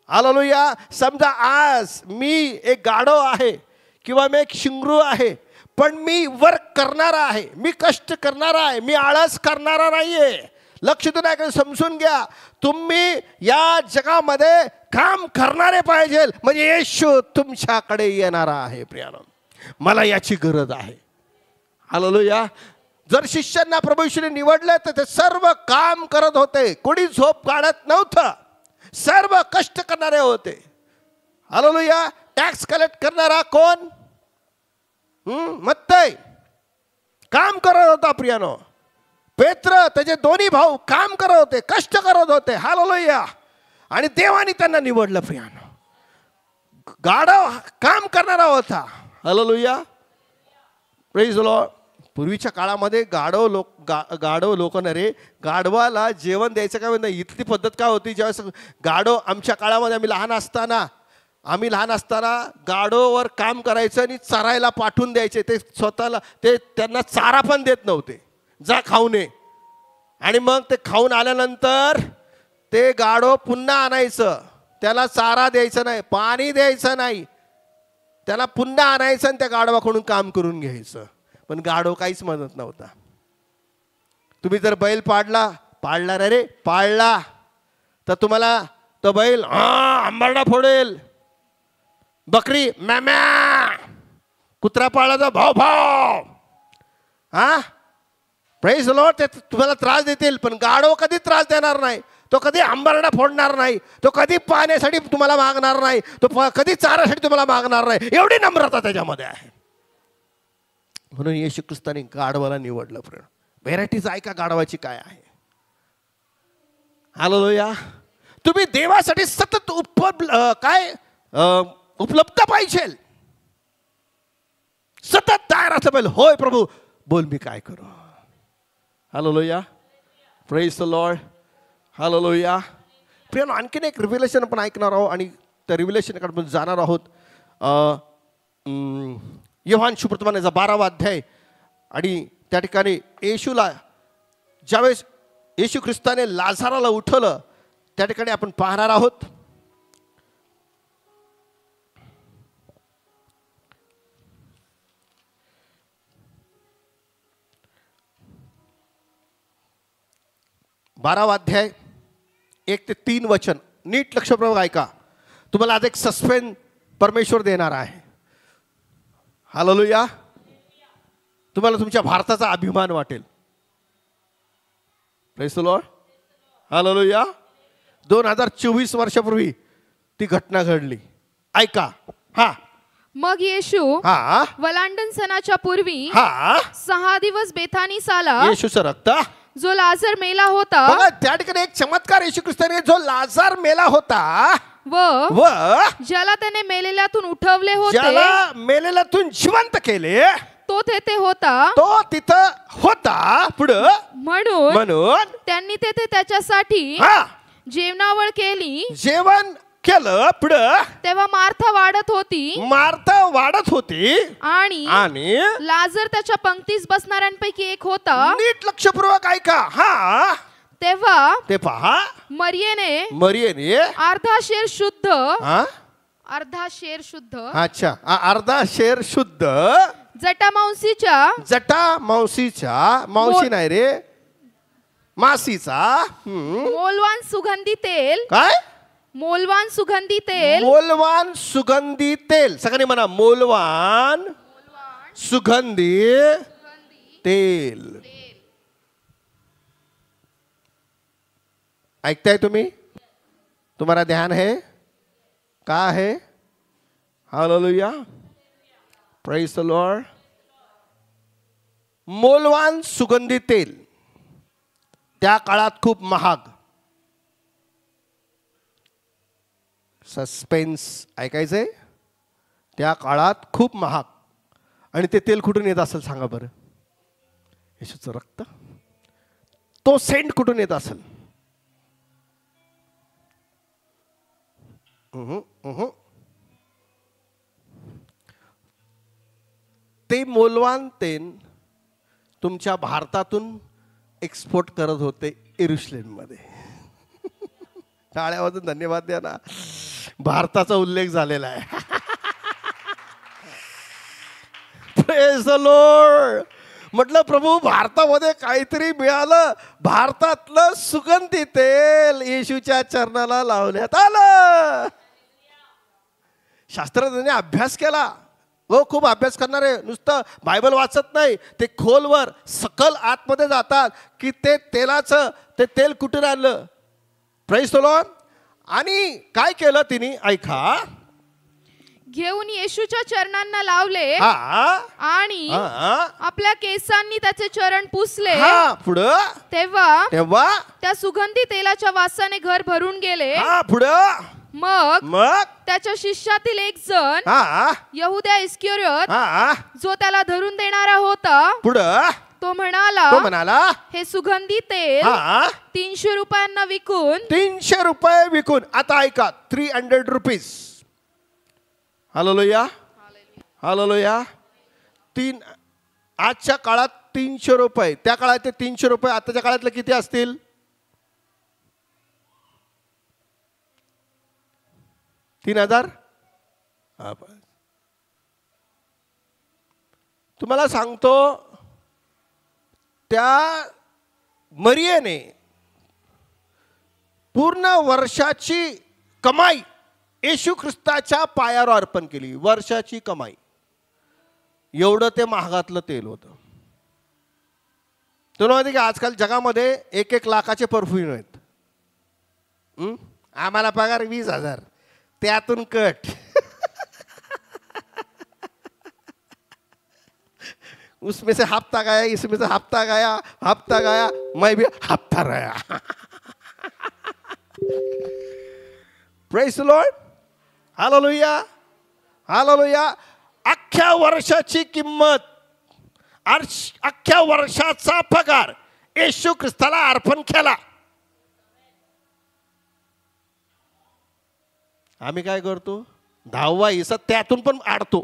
हालेलुया. समजा आज मी एक गाढव आहे किंवा मी एक शिंगरू आहे, पण मी वर्क करणारा आहे, मी कष्ट करणारा आहे, मी आळस करणारा नाहीये. लक्ष देऊन ऐका, समजून घ्या. तुम्ही या जगामध्ये काम करणारे पाहिजे, म्हणजे येशू तुमच्याकडे येणारा आहे प्रियानो. मला याची गरज आहे. हालेलुया. जर शिष्यांना प्रभू येशूने निवडले तर ते सर्व काम करत होते, कोणी झोप काढत नव्हतं, सर्व कष्ट करणारे होते. हालेलुया. टॅक्स कलेक्ट करणारा कोण? मत्तई काम करत होता प्रियानो. पेत्र, त्याचे दोन्ही भाऊ काम करत होते, कष्ट करत होते. हालेलुया. आणि देवाने त्यांना निवडलं प्रियानो. गाढव काम करणारा होता. हालेलुया. Praise the Lord. पूर्वीच्या काळामध्ये गाढव लोक ना रे, गाढवाला जेवण द्यायचं काय नाही. इथली पद्धत काय होती, ज्यावेळेस गाढव, आमच्या काळामध्ये आम्ही लहान असताना गाढववर काम करायचं आणि चरायला पाठवून द्यायचे. ते स्वतःला त्यांना चारा पण देत नव्हते, जा खाऊन ये. आणि मग ते खाऊन आल्यानंतर ते गाढव पुन्हा आणायचं, त्याला चारा द्यायचा नाही, पाणी द्यायचं नाही, त्याला पुन्हा आणायचं आणि त्या गाढवाकडून काम करून घ्यायचं. पण गाढव काहीच म्हणत नव्हता. तुम्ही जर बैल पाळला रे पाळला तर तुम्हाला तो बैल आंबाडा फोडेल. बकरी म्या, कुत्रा पाळला तर भाव भाव. हा प्रेज द लॉर्ड. ते तुम्हाला त्रास देतील, पण गाढव कधी त्रास देणार नाही. तो कधी आंबारडा फोडणार नाही. तो कधी पाण्यासाठी तुम्हाला मागणार नाही. तो कधी चारासाठी तुम्हाला मागणार नाही. एवढी नम्रता त्याच्यामध्ये आहे. म्हणून येशू ख्रिस्ताने गाढवाला निवडलं. व्हेरायटीज ऐका गाढवाची काय आहे. हालेलुया. तुम्ही देवासाठी सतत उपलब्ध पाहिजे. सतत तयार असलं पाहिजे. होय प्रभू बोल मी काय करू. Hallelujah. Praise the Lord. Hallelujah. प्रिय आणखीन एक रिव्हिलेशन आपण ऐकणार आहोत आणि त्या रिव्हिलेशनकडे आपण जाणार आहोत. योहान शुभवर्तमानाचा 12वा अध्याय. आणि त्या ठिकाणी येशूला ज्यावेळेस येशू ख्रिस्ताने लाझाराला उठवलं त्या ठिकाणी आपण पाहणार आहोत. बारावा अध्याय 1 ते 3 वचन. नीट लक्षपूर्वक ऐका. तुम्हाला आज एक सस्पेन्स परमेश्वर देणार आहे. हालेलुया. तुम्हाला तुमच्या भारताचा अभिमान वाटेल. Praise the Lord. हालेलुया. 2024 वर्षापूर्वी ती घटना घडली. ऐका. हा मग येशू हा वलांडन सणाच्या पूर्वी हा 6 दिवस बेथानीस आला, येशूचं रक्त. जो लाजर मेला होता बघा त्या ठिकाणी एक चमत्कार. येशू ख्रिस्ताने जो लाजार मेला होता व ज्याला त्याने मेलेल्यातून उठवले होते, ज्याला मेलेल्यातून जिवंत केले, तो तेथे होता. तो तिथं होता. पुढं म्हणून त्यांनी तेथे त्याच्यासाठी हा जेवणावळ केली. जेवण केलं. पुढं तेव्हा मार्था वाढत होती मार्था वाढत होती आणि लाजर त्याच्या पंक्तीस बसणाऱ्यांपैकी एक होता. नीट लक्षपूर्वक ऐका. हा तेव्हा ते पहा. मरियेने अर्धा शेर शुद्ध अच्छा अर्धा शेर शुद्ध जटा मांसीच्या मावशी नाही रे मासीचा मोलवान सुगंधी तेल. काय मोलवान सुगंधी तेल. सगळ्यांनी म्हणा मोलवान सुगंधी तेल. ऐकताय तुम्ही. तुम्हारा ध्यान है का है. हालेलुया. Praise the Lord. मोलवान सुगंधी तेल त्या काळात खूप महाग. सस्पेन्स ऐकायचंय. त्या काळात खूप महाग. आणि ते तेल कुठून येत असेल सांगा बरं. येशूचं रक्त. तो सेंट कुठून येत असेल. ते मोलवान तेल तुमच्या भारतातून एक्सपोर्ट करत होते यरुशलेम मध्ये. टाळ्या वाजून धन्यवाद द्या ना. भारताचा उल्लेख झालेला आहे. Praise the Lord. म्हटलं प्रभू भारतामध्ये काहीतरी मिळालं. भारतातलं सुगंधी तेल येशूच्या चरणाला लावण्यात आलं. शास्त्रज्ञांनी अभ्यास केला. खूप अभ्यास करणारे नुसतं बायबल वाचत नाही. ते खोलवर सकल आतमध्ये जातात की ते तेल कुठून आणलं. Praise the Lord. आणि काय केलं तिने ऐका. घेऊन येशूच्या चरणांना लावले आणि आपल्या केसांनी त्याचे चरण पुसले. पुढं तेव्हा त्या सुगंधी तेलाच्या वासाने घर भरून गेले. पुढं मग त्याच्या शिष्यातील एक जण यहुदा इस्करियोत जो त्याला धरून देणारा होता, पुढं तो म्हणाला हे सुगंधी तेल 300 रुपयांना विकून. 300 रुपये विकून. आता ऐका 300 रुपीज. हालेलुया. हालेलुया. आजच्या काळात 300 रुपये. त्या काळात ते 300 रुपये. आताच्या काळातले किती असतील. 3000. तुम्हाला सांगतो, त्या मरियेने पूर्ण वर्षाची कमाई येशू ख्रिस्ताच्या पायावर अर्पण केली. वर्षाची कमाई. एवढं ते महागातलं तेल होतं. तुला माहिती की आजकाल जगामध्ये 1-1 लाखाचे परफ्यूम आहेत. आम्हाला पगार 20,000, त्यातून कट. उसमें से हफ्ता गया, इसमें से हफ्ता गया, मैं भी हफ्ता रहा. Praise the Lord. Hallelujah, hallelujah. अख्ख्या वर्षाची किंमत, अख्ख्या वर्षाचा पगार येशू ख्रिस्ताला अर्पण केला. आम्ही काय करतो? 10वा हिस्सा त्यातून पण आडतो.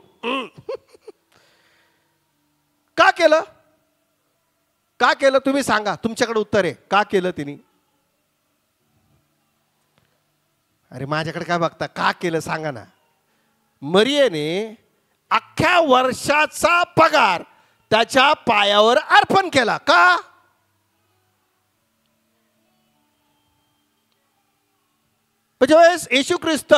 का केलं? का केलं तुम्ही सांगा. तुमच्याकडे उत्तर आहे. का केलं तिने? अरे माझ्याकडे काय बघता? का केलं सांगा ना. मरियेने अख्ख्या वर्षाचा पगार त्याच्या पायावर अर्पण केला. का? ज्यावेळेस येशू ख्रिस्त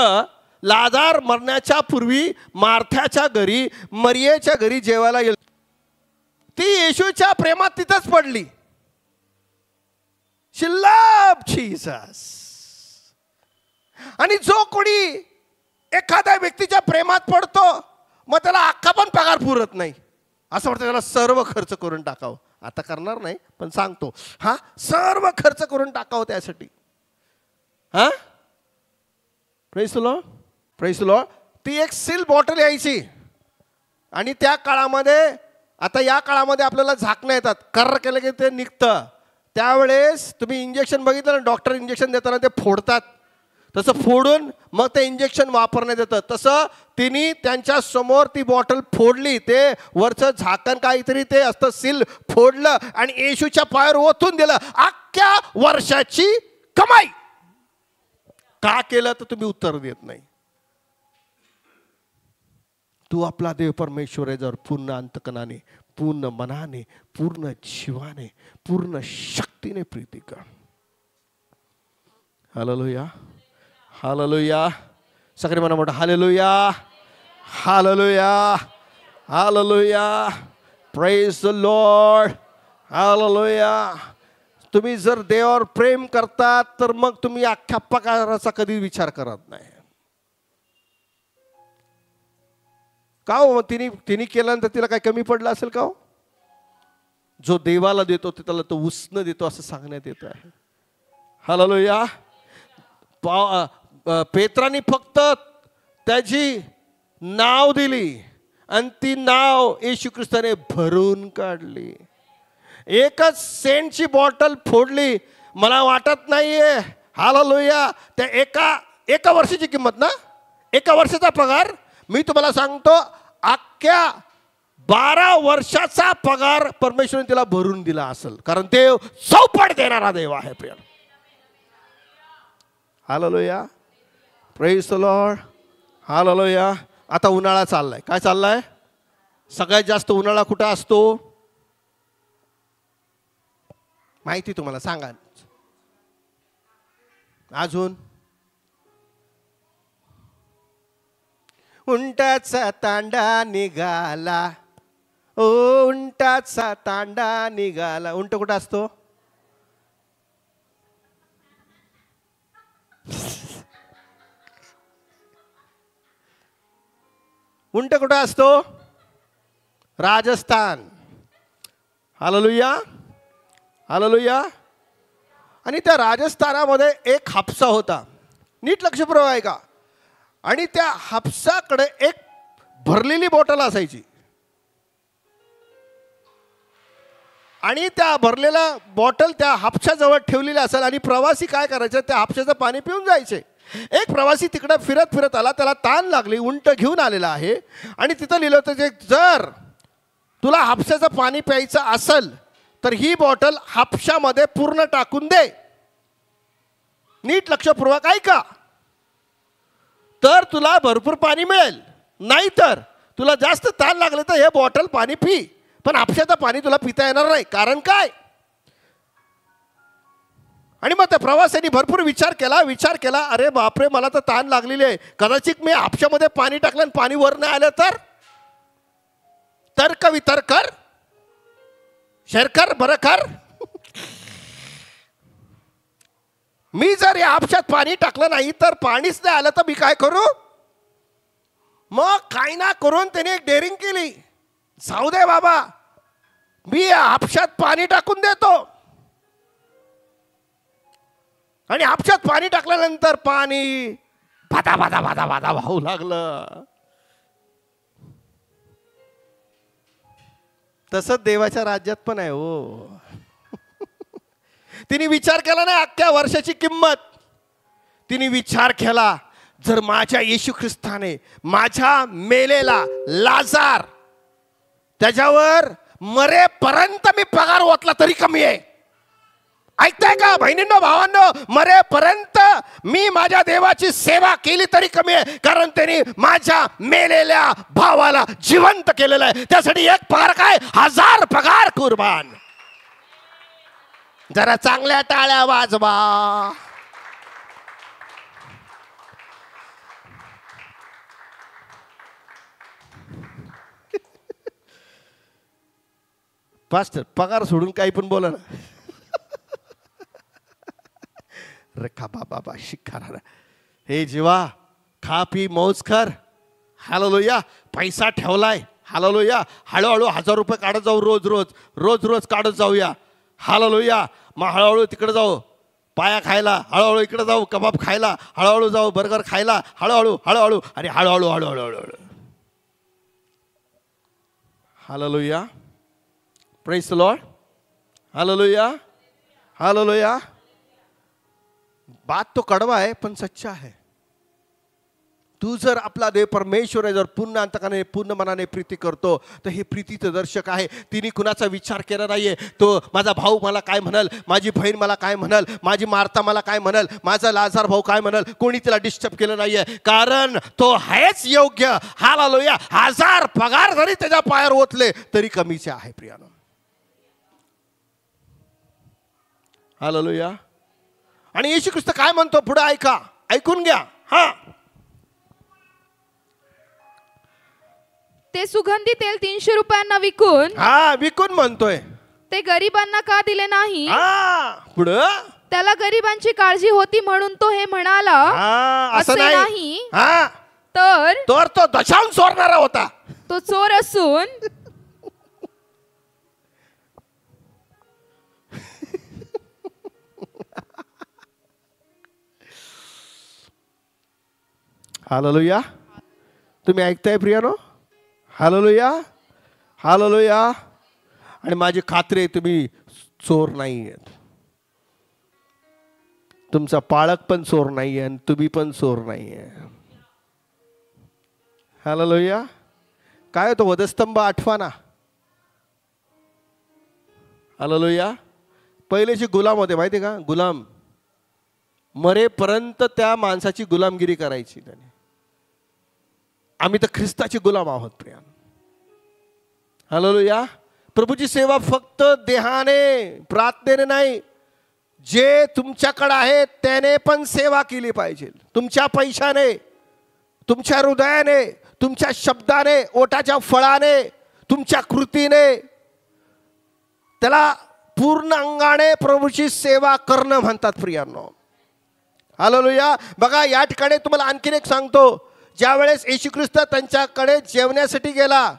लाजार मरण्याच्या पूर्वी मार्थ्याच्या घरी, मरियेच्या घरी जेवायला गेला, ती येशूच्या प्रेमात तिथंच पडली. शी लव्ड जीसस. आणि जो कोणी एखाद्या व्यक्तीच्या प्रेमात पडतो, मग त्याला अख्खा पण पगार पुरत नाही. असं वाटतं त्याला सर्व खर्च करून टाकावं. आता करणार नाही पण सांगतो, हा सर्व खर्च करून टाकावं त्यासाठी. हा, praise the Lord, praise the Lord. ती एक सील बॉटल यायची आणि त्या काळामध्ये, आता या काळामध्ये आपल्याला झाकणं येतात, कर्र केलं की ते निघतं. त्यावेळेस तुम्ही इंजेक्शन बघितलं ना, डॉक्टर इंजेक्शन देताना ते फोडतात, तसं फोडून मग ते इंजेक्शन वापरण्यात येतं. तसं तिने त्यांच्या समोर ती बॉटल फोडली, ते वरचं झाकण काहीतरी ते असतं सील फोडलं आणि येशूच्या पायावर ओतून दिलं. अख्ख्या वर्षाची कमाई. का केलं तर तुम्ही उत्तर देत नाही. तू आपला देव परमेश्वर आहे जर पूर्ण अंतकणाने, पूर्ण मनाने, पूर्ण जीवाने, पूर्ण शक्तीने प्रीती कर. Hallelujah, hallelujah. सगळे म्हणा मोठा hallelujah, hallelujah, hallelujah. Praise the Lord. Hallelujah. तुम्ही जर देवावर प्रेम करतात तर मग तुम्ही अख्ख्या पगाराचा कधी विचार करत नाही. का हो? तिने केल्यानंतर तिला काय कमी पडलं असेल का हो? जो देवाला देतो ते त्याला तो उसनं देतो असं सांगण्यात येत आहे. हालेलुया. पेत्राने फक्त त्याची नाव दिली आणि ती नाव येशू ख्रिस्ताने भरून काढली. एकच सेंटची बॉटल फोडली. मला वाटत नाहीये, हालेलुया, त्या एका वर्षाची किंमत ना, एका वर्षाचा पगार. मी तुम्हाला सांगतो, अख्ख्या 12 वर्षाचा पगार परमेश्वराने तिला भरून दिला असेल, कारण देव चौपट देणारा देव आहे. प्रिय, hallelujah, praise the Lord, hallelujah. आता उन्हाळा चाललाय. काय चाललाय? सगळ्यात जास्त उन्हाळा कुठं असतो माहिती तुम्हाला? सांगा अजून. उंटाचा तांडा निघाला, ओ उंटाचा तांडा निघाला. उंट कुठं असतो? उंट कुठं असतो? राजस्थान. Hallelujah, hallelujah. आणि त्या राजस्थानामध्ये एक हापसा होता. नीट लक्षपूर्वक ऐका. आणि त्या हापसाकडे एक भरलेली बॉटल असायची आणि त्या भरलेला बॉटल त्या हापशाजवळ ठेवलेली असेल आणि प्रवासी काय करायचे, त्या हापशाचं पाणी पिऊन जायचे. एक प्रवासी तिकडे फिरत फिरत आला, त्याला ताण लागली, उंट घेऊन आलेला आहे आणि तिथं लिहिलं होतं की जर तुला हापशाचं पाणी प्यायचं असेल तर ही बॉटल हापशामध्ये पूर्ण टाकून दे. नीट लक्षपूर्वक ऐका. तर तुला भरपूर पाणी मिळेल, नाहीतर तुला जास्त ताण लागले तर हे बॉटल पाणी पी, पण आपशाचं पाणी तुला पिता येणार नाही. कारण काय? आणि मग त्या प्रवाशांनी भरपूर विचार केला, अरे बापरे, मला तर ताण लागलेली आहे, कदाचित मी आपशामध्ये पाणी टाकलं आणि पाणी वर नाही आलं तर? तर्क वितर्क कर, शेअर कर, बरं कर. मी जर या आपशात पाणी टाकलं नाही तर, पाणीच नाही आलं तर मी काय करू? मग काय ना करून त्याने एक डेअरिंग केली, जाऊ दे बाबा, मी या आपशात पाणी टाकून देतो. आणि आपशात पाणी टाकल्यानंतर पाणी भादा भादा भादा भादा वाहू लागलं. तसंच देवाच्या राज्यात पण आहे हो. तिने विचार केला नाही अख्ख्या वर्षाची किंमत. तिने विचार केला, जर माझ्या येशू ख्रिस्ताने माझ्या मेलेला लाजार त्याच्यावर मरेपर्यंत मी पगार ओतला तरी कमी आहे. ऐकताय का बहिणींनो, भावांनो? मरेपर्यंत मी माझ्या देवाची सेवा केली तरी कमी आहे, कारण त्यांनी माझ्या मेलेल्या भावाला जिवंत केलेलं आहे. त्यासाठी एक पगार काय, 1000 पगार कुर्बान. जरा चांगल्या टाळ्या वाजवा. पास्टर पगार सोडून काही पण बोला ना. रखा बाबा शिकारा. हे जीवा, खा पी मौज कर. हालेलुया. पैसा ठेवलाय, हालेलुया. हळूहळू 1000 रुपये काढत जाऊ, रोज काढत जाऊया. हालेलुया. मग हळूहळू तिकडे जाऊ पाया खायला, हळूहळू इकडे जाऊ कबाब खायला, हळूहळू जाऊ बर्गर खायला, हळूहळू आणि हळूहळू. Hallelujah. Praise the Lord. Hallelujah. Hallelujah. बात तो कड़वा है पण सच्चा है. तू जर आपला देव परमेश्वर आहे, जर पूर्ण अंतकाने पूर्ण मनाने प्रीती करतो, तर हे प्रीतीचं दर्शक आहे. तिने कुणाचा विचार केला नाहीये, तो माझा भाऊ मला काय म्हणाल, माझी बहीण मला काय म्हणाल, माझी मार्ता मला काय म्हणाल, माझा लाजार भाऊ काय म्हणाल, कोणी तिला डिस्टर्ब केलं नाहीये, कारण तो आहेच योग्य. हालेलुया. 1000 पगार जरी त्याच्या पायावर ओतले तरी कमीचे आहे प्रियानो. हालेलुया. आणि येशू ख्रिस्त काय म्हणतो पुढे ऐका, ऐकून घ्या. हा, ते सुगंधी तेल 300 रुपयांना विकून म्हणतोय, ते गरिबांना का दिले नाही? पुढं त्याला गरिबांची काळजी होती म्हणून तो हे म्हणाला. असं नाही. तर तो दशांश चोरणारा होता. तो चोर असून हालेलुया. तुम्ही ऐकताय प्रियानो? हालेलुया. हालेलुया. आणि माझी खात्री आहे तुम्ही चोर नाही आहेत, तुमचा पालक पण चोर नाही आहे आणि तुम्ही पण चोर नाही आहे. हालेलुया. काय तो वधस्तंभ आठवा ना. हालेलुया. पहिलेचे गुलाम होते माहिती का? गुलाम मरेपर्यंत त्या माणसाची गुलामगिरी करायची त्याने. आम्ही तर ख्रिस्ताचे गुलाम आहोत प्रिया. हालेलुया. प्रभूची सेवा फक्त देहाने प्रार्थनेने नाही, जे तुमच्याकडे आहे त्याने पण सेवा केली पाहिजे. तुमच्या पैशाने, तुमच्या हृदयाने, तुमच्या शब्दाने, ओठाच्या फळाने, तुमच्या कृतीने, त्याला पूर्ण अंगाने प्रभूची सेवा करणं म्हणतात प्रियांनो. हालेलुया. बघा या ठिकाणी तुम्हाला आणखीन एक सांगतो, ज्या वेळेस येशू ख्रिस्त त्यांच्याकडे जेवण्यासाठी गेला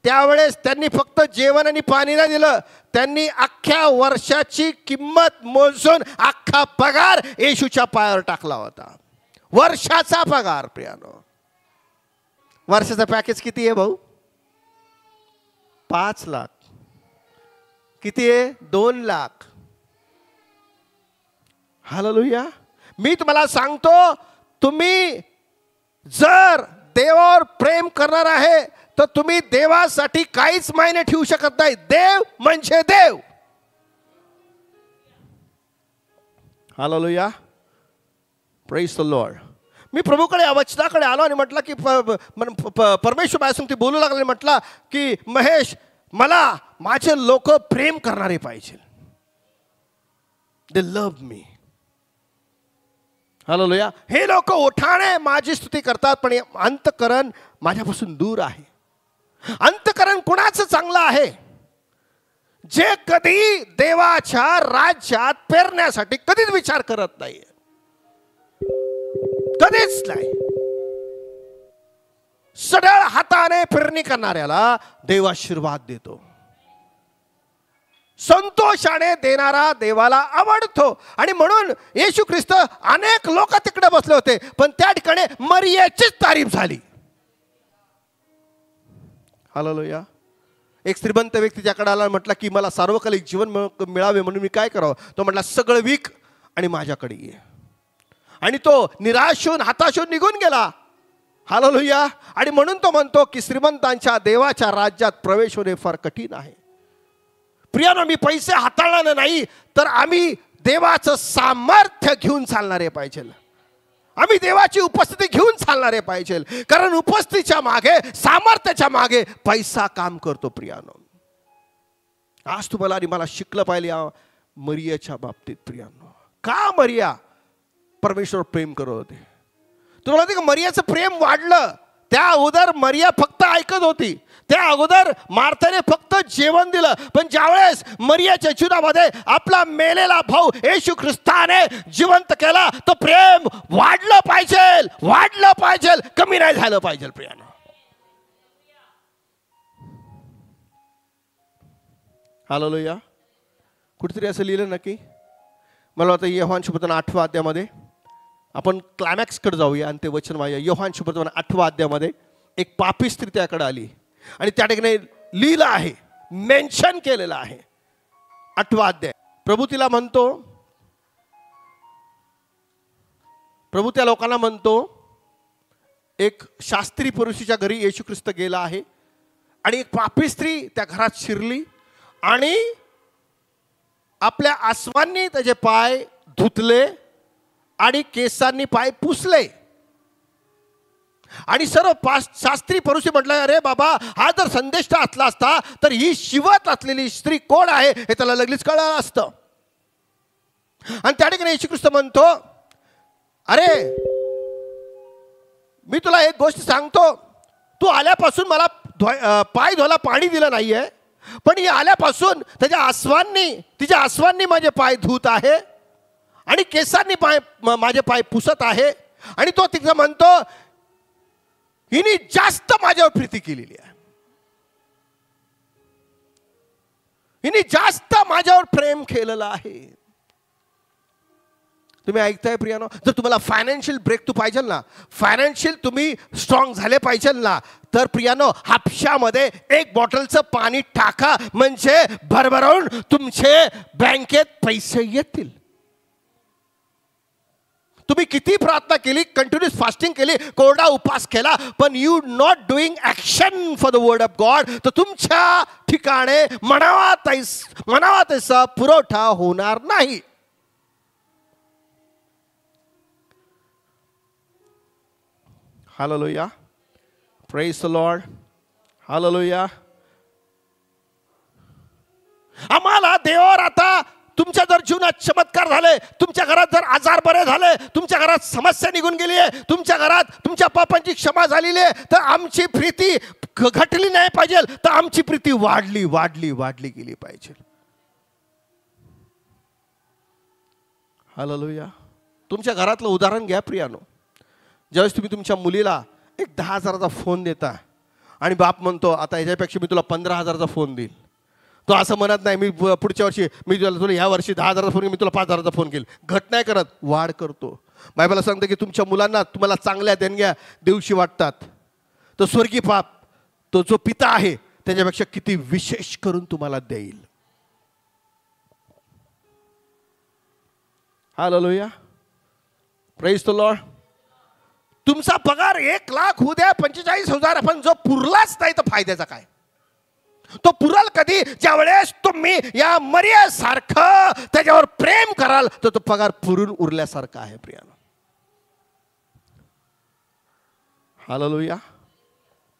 त्यावेळेस त्यांनी फक्त जेवण आणि पाणी नाही दिलं, त्यांनी अख्ख्या वर्षाची किंमत मोजून अख्खा पगार येशूच्या पायावर टाकला होता. वर्षाचा पगार प्रियानो. वर्षाचा पॅकेज किती आहे भाऊ? 5 लाख. किती आहे? 2 लाख. हालेलुया. मी तुम्हाला सांगतो, तुम्ही जर देवावर प्रेम करणार आहे तर तुम्ही देवासाठी काहीच मायने ठेवू शकत नाही. देव म्हणजे देव. हालेलुया. Praise the Lord. मी प्रभूकडे या वचनाकडे आलो आणि म्हटलं की परमेश्वर माझ्यासंगती बोलू लागले. म्हटलं की महेश, मला माझे लोक प्रेम करणारे पाहिजे. दे लव्ह मी. हालेलुया. हे लोक ओठाने माझी स्तुती करतात, पण अंतःकरण माझ्यापासून दूर आहे. अंतःकरण कुणाचं चांगलं आहे? जे कधी देवाच्या राज्यात पेरण्यासाठी कधीच विचार करत नाही, कधीच नाही. सढळ हाताने पेरणी करणाऱ्याला देव आशीर्वाद देतो. संतोषाने देणारा देवाला आवडतो. आणि म्हणून येशू ख्रिस्त, अनेक लोक तिकडे बसले होते, पण त्या ठिकाणी मरियाचीच तारीफ झाली. हालेलुया. एक श्रीमंत व्यक्ती त्याकडे आला, म्हटला की मला सार्वकालिक जीवन मिळावे म्हणून मी काय करावं? तो म्हटला, सगळं विक आणि माझ्याकडे ये. आणि तो निराश होऊन हताश होऊन निघून गेला. हालेलुया. आणि म्हणून तो म्हणतो की श्रीमंतांच्या देवाच्या राज्यात प्रवेश होणे फार कठीण आहे. प्रियानो, मी पैसे हाताळणार नाही, तर आम्ही देवाचं सामर्थ्य घेऊन चालणारे पाहिजे. आम्ही देवाची उपस्थिती घेऊन चालणारे पाहिजे. कारण उपस्थितीच्या मागे, सामर्थ्याच्या मागे पैसा काम करतो. प्रियानो, आज तुम्हाला आणि मला शिकलं पाहिजे मरियाच्या बाबतीत. प्रियानो, का मरिया परमेश्वर प्रेम करत होते? तुम्हाला माहिती का, मरियाचं प्रेम वाढलं. त्या अगोदर मरिया फक्त ऐकत होती. त्या अगोदर मार्थाने फक्त जेवण दिलं. पण ज्यावेळेस मरियाच्या जीवनामध्ये आपला मेलेला भाऊ येशू ख्रिस्ताने जिवंत केला, तो प्रेम वाढलं पाहिजे, वाढलं पाहिजे, कमी नाही झालं पाहिजे. प्रियानो, हालेलुया. कुठेतरी असं लिहिलं ना की, मला वाटतं योहान सुसमाचार 8व्या अध्यायामध्ये आपण क्लायमॅक्सकडे जाऊया आणि ते वचन वाया. योहान सुसमाचार 8व्या अध्यायामध्ये एक पापी स्त्री त्याकडे आली आणि त्या ठिकाणी लिहिलं आहे, मेन्शन केलेलं आहे. 8वा अध्याय. प्रभू तिला म्हणतो, प्रभू त्या लोकांना म्हणतो, एक शास्त्री पुरुषाच्या घरी येशू ख्रिस्त गेला आहे आणि एक पापी स्त्री त्या घरात शिरली आणि आपल्या आसवांनी त्याचे पाय धुतले आणि केसांनी पाय पुसले. आणि सर्व शास्त्री पुरुषी म्हटलं, अरे बाबा, हा जर संदेश असला असता तर ही शिवत असलेली स्त्री कोण आहे हे त्याला लगेच कळलं असतं. आणि त्या ठिकाणी येशू ख्रिस्त म्हणतो, अरे मी तुला एक गोष्ट सांगतो, तू आल्यापासून मला पाय धुवायला पाणी दिलं नाहीये, पण ही आल्यापासून तिच्या आसवांनी माझे पाय धुत आहे आणि केसांनी माझे पाय पुसत आहे. आणि तो तिथं म्हणतो, हिने जास्त माझ्यावर प्रीती केलेली आहे, हिने जास्त माझ्यावर प्रेम केलेलं आहे. तुम्ही ऐकताय प्रियानो? जर तुम्हाला फायनान्शियल ब्रेक थ्रू पाहिजे ना, फायनान्शियल तुम्ही स्ट्रॉंग झाले पाहिजे ना, तर प्रियानो, हापशामध्ये एक बॉटलचं पाणी टाका, म्हणजे भरभरून तुमचे बँकेत पैसे येतील. तुम्ही किती प्रार्थना केली, कंटिन्यूस फास्टिंग केली, कोरडा उपास केला, पण you not doing action for the word of God, तर तुमच्या ठिकाणे म्हणावा तसा पुरवठा होणार नाही. Hallelujah. Praise the Lord. Hallelujah. आम्हाला देवावर आता, तुमच्या जर जीवनात चमत्कार झाले, तुमच्या घरात जर आजार बरे झाले, तुमच्या घरात समस्या निघून गेली आहे, तुमच्या घरात तुमच्या पापांची क्षमा झालेली आहे, तर आमची प्रीती घटली नाही पाहिजे, तर आमची प्रीती वाढली वाढली वाढली गेली पाहिजे. हालेलुया. तुमच्या घरातलं उदाहरण घ्या प्रियानो. ज्यावेळेस तुम्ही तुमच्या मुलीला एक 10,000चा फोन देता आणि बाप म्हणतो, आता याच्यापेक्षा मी तुला 15,000चा फोन देईल, तो असं म्हणत नाही, मी पुढच्या वर्षी तुला ह्या वर्षी 10,000चा फोन, मी तुला 5,000चा फोन केला. घट नाही करत, वाढ करतो. बायबल सांगतं की तुमच्या मुलांना तुम्हाला चांगल्या देणग्या दिवशी वाटतात, तो स्वर्गीय बाप, तो जो पिता आहे, त्याच्यापेक्षा किती विशेष करून तुम्हाला देईल. हालेलुया. Praise the Lord. तुमचा पगार 1,00,000 होऊ द्या, 45,000, पण जो पुरलाच नाही तर फायद्याचा काय? तो पुराल कधी? ज्या वेळेस तुम्ही या मरियासारखं त्याच्यावर प्रेम कराल, तर तो पगार पुरून उरल्यासारखा आहे प्रियानो. Hallelujah.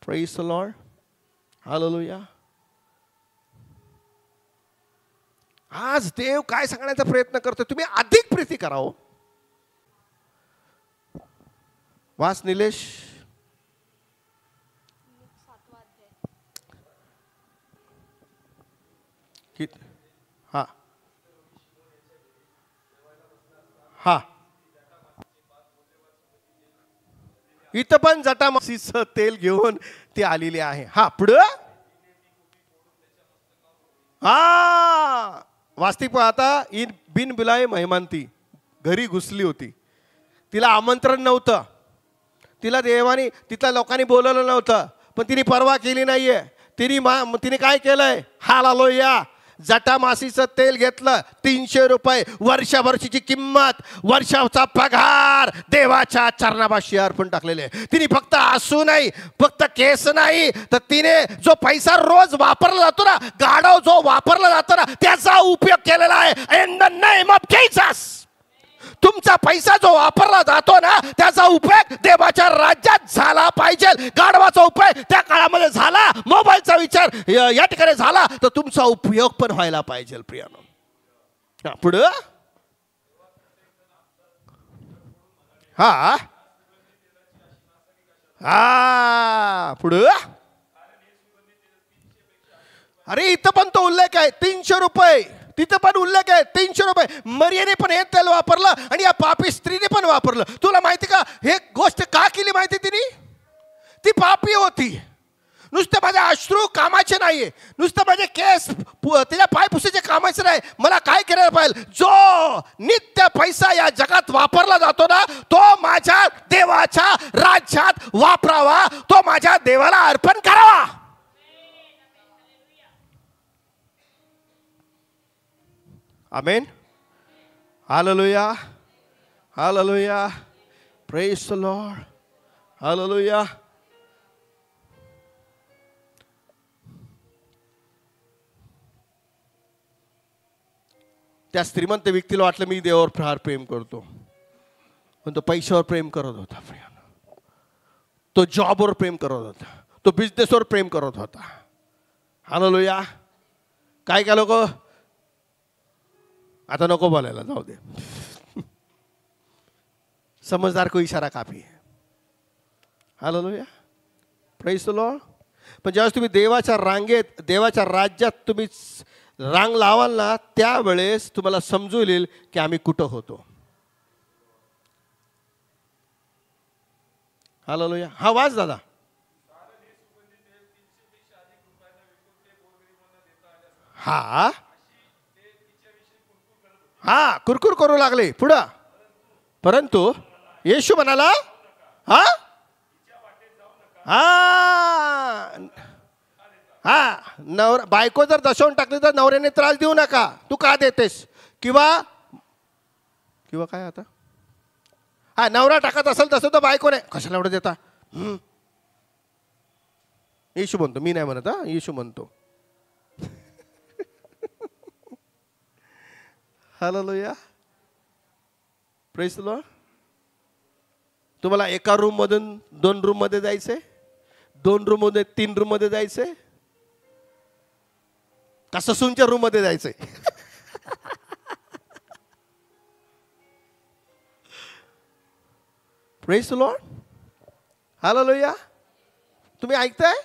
Praise the Lord. Hallelujah. आज देव काय सांगण्याचा प्रयत्न करतो, तुम्ही अधिक प्रीती करावं. वाच निलेश. हा हा इथं पण जटामासीचं तेल घेऊन ती आलेली आहे. हा पुढं. हा वास्तविक पाहता बिन बिलाय मेहमानती घरी घुसली होती. तिला आमंत्रण नव्हतं, तिला देवाने तिथल्या लोकांनी बोलवलं नव्हतं, पण तिने परवा केली नाहीये. तिने काय केलंय? हालेलुया. जटामासीचं तेल घेतलं, 300 रुपये, वर्षभरची किंमत, वर्षाचा पगार देवाच्या चरणापाशी अर्पण टाकलेले. तिने फक्त आसू नाही, फक्त केस नाही, तर तिने जो पैसा रोज वापरला जातो ना, गाढव जो वापरला जातो ना, त्याचा उपयोग केलेला आहे. In the name of Jesus. तुमचा पैसा जो वापरला जातो ना, त्याचा उपयोग देवाच्या राज्यात झाला पाहिजे. गाढवाचा उपयोग त्या काळामध्ये झाला, मोबाईलचा विचार या ठिकाणी झाला, तर तुमचा उपयोग पण व्हायला पाहिजे प्रियानो. पुढं. हा हा पुढं. अरे इथं पण तो उल्लेख आहे 300 रुपये. तिथं पण उल्लेख आहे 300 रुपये. मरियेने पण हे तेल वापरलं आणि या पापी स्त्रीने पण वापरलं. तुला माहिती का हे गोष्ट का केली माहिती? तिने ती पापी होती. नुसतं माझे अश्रू कामाचे नाहीये, नुसतं माझे केस त्याच्या पाय पुसायचे कामाचे नाही. मला काय करायला पाहिजे? जो नित्य पैसा या जगात वापरला जातो ना, तो माझ्या देवाच्या राज्यात वापरावा, तो माझ्या देवाला अर्पण करावा. Amen. Hallelujah. Hallelujah. Praise the Lord. Hallelujah. त्या श्रीमंत व्यक्तीला वाटलं मी देवावर फार प्रेम करतो, पण तो पैशावर प्रेम करत होता. तो जॉबवर प्रेम करत होता, तो बिझनेसवर प्रेम करत होता. हालेलुया. काय काय लोक आता नको बोलायला, जाऊ दे. समझदार को इशारा काफी है. हालेलुया. Praise the Lord. पण ज्यावेळेस तुम्ही देवाच्या रांगेत, देवाच्या राज्यात तुम्ही रांग लावाल ना, त्यावेळेस तुम्हाला समजून येईल की आम्ही कुठं होतो. हालेलुया. हा वाच दादा. हा हा कुरकुर करू लागले. पुढं. परंतु येशू म्हणाला हा हा हा नवरा बायको जर दशावून टाकली तर नवऱ्याने त्रास देऊ नका, तू का देतेस, किंवा किंवा काय आता हा नवरा टाकत असेल तसं तर बायको नाही कशाला एवढं देता. येशू म्हणतो, मी नाही म्हणत. हा येशू म्हणतो. हालेलुया. Praise the Lord. तुम्हाला एका रूम मधून 2 रूम मध्ये जायचंय, 2 रूम मध्ये 3 रूम मध्ये जायचंय, का ससूनच्या रूम मध्ये जायचंय? Praise the Lord. हालेलुया. तुम्ही ऐकताय?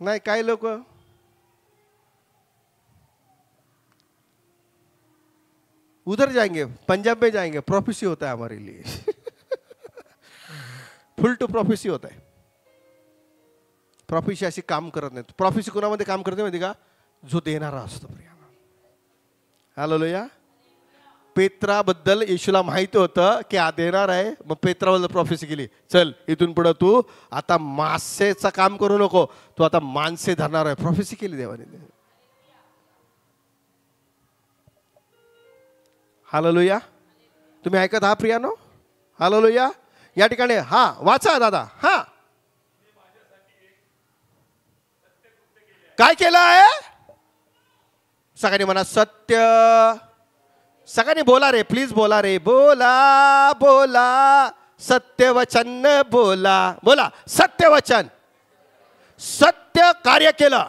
नाही काय लोक उधर जाएंगे, पंजाब में जाएंगे, प्रोफेसी होता है हमारे लिए. फुल टू प्रोफेसी होता है. प्रोफेसी अशी काम करत नाही. प्रोफेसी कोणामध्ये काम करते माहिती का? जो देणारा असतो. हालेलुया. पेत्राबद्दल येशूला माहिती होतं की हा देणार आहे, मग पेत्राबद्दल प्रोफेसी केली. चल इथून पुढे तू आता मासेचं काम करू नको, तू आता माणसे धरणार आहे. प्रोफेसी केली देवाने. हालेलुया. तुम्ही ऐकत हा प्रियानो? हालेलुया. या ठिकाणी हा वाचा दादा. हा काय केलं आहे? सगळ्यांनी म्हणा सत्य. सगळ्यांनी बोला रे, प्लीज बोला रे, बोला बोला. सत्यवचन बोला. बोला सत्यवचन. सत्य कार्य केलं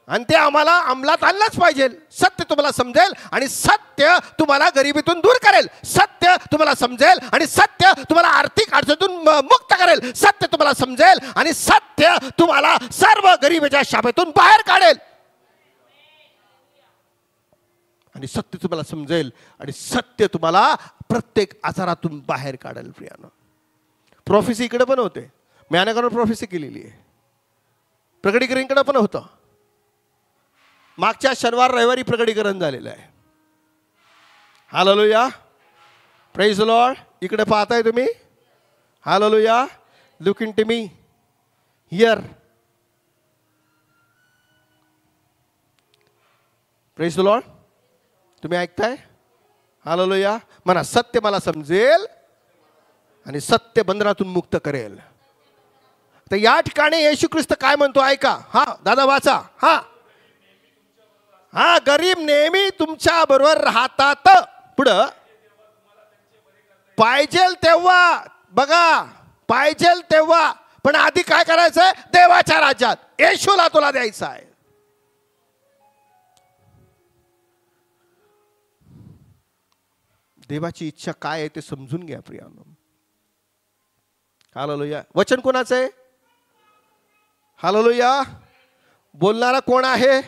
आणि ते आम्हाला अंमलात आणलंच पाहिजे. सत्य तुम्हाला समजेल आणि सत्य तुम्हाला गरिबीतून दूर करेल. सत्य तुम्हाला समजेल आणि सत्य तुम्हाला आर्थिक अडचणीतून मुक्त करेल. सत्य तुम्हाला समजेल आणि सत्य तुम्हाला सर्व गरिबीच्या शापेतून बाहेर काढेल. आणि सत्य तुम्हाला समजेल आणि सत्य तुम्हाला प्रत्येक आजारातून बाहेर काढेल. प्रियानो, प्रोफेसी इकडे पण होते. मी अनेकांवर प्रोफेसी केलेली आहे. प्रकटीकरणकडे पण होतं. मागच्या शनिवार रविवारी प्रकटीकरण झालेलं आहे. Hallelujah, praise the Lord. इकडे पाहताय तुम्ही. Hallelujah, look into me here. Praise the Lord. तुम्ही ऐकताय. हालेलुया. म्हणा सत्य मला समजेल आणि सत्य बंधनातून मुक्त करेल. तर या ठिकाणी येशू ख्रिस्त काय म्हणतो ऐका. हा दादा वाचा. हा हा गरीब नेहमी तुमच्या बरोबर राहतात. पुढं पाहिजेल तेव्हा. बघा पाहिजेल तेव्हा. पण आधी काय करायचंय. देवाच्या राज्यात येशूला तुला द्यायचं आहे. देवाची इच्छा काय आहे ते समजून घ्या प्रियानो. हालेलुया. वचन कोणाचं आहे. हालेलुया. बोलणारा कोण आहे.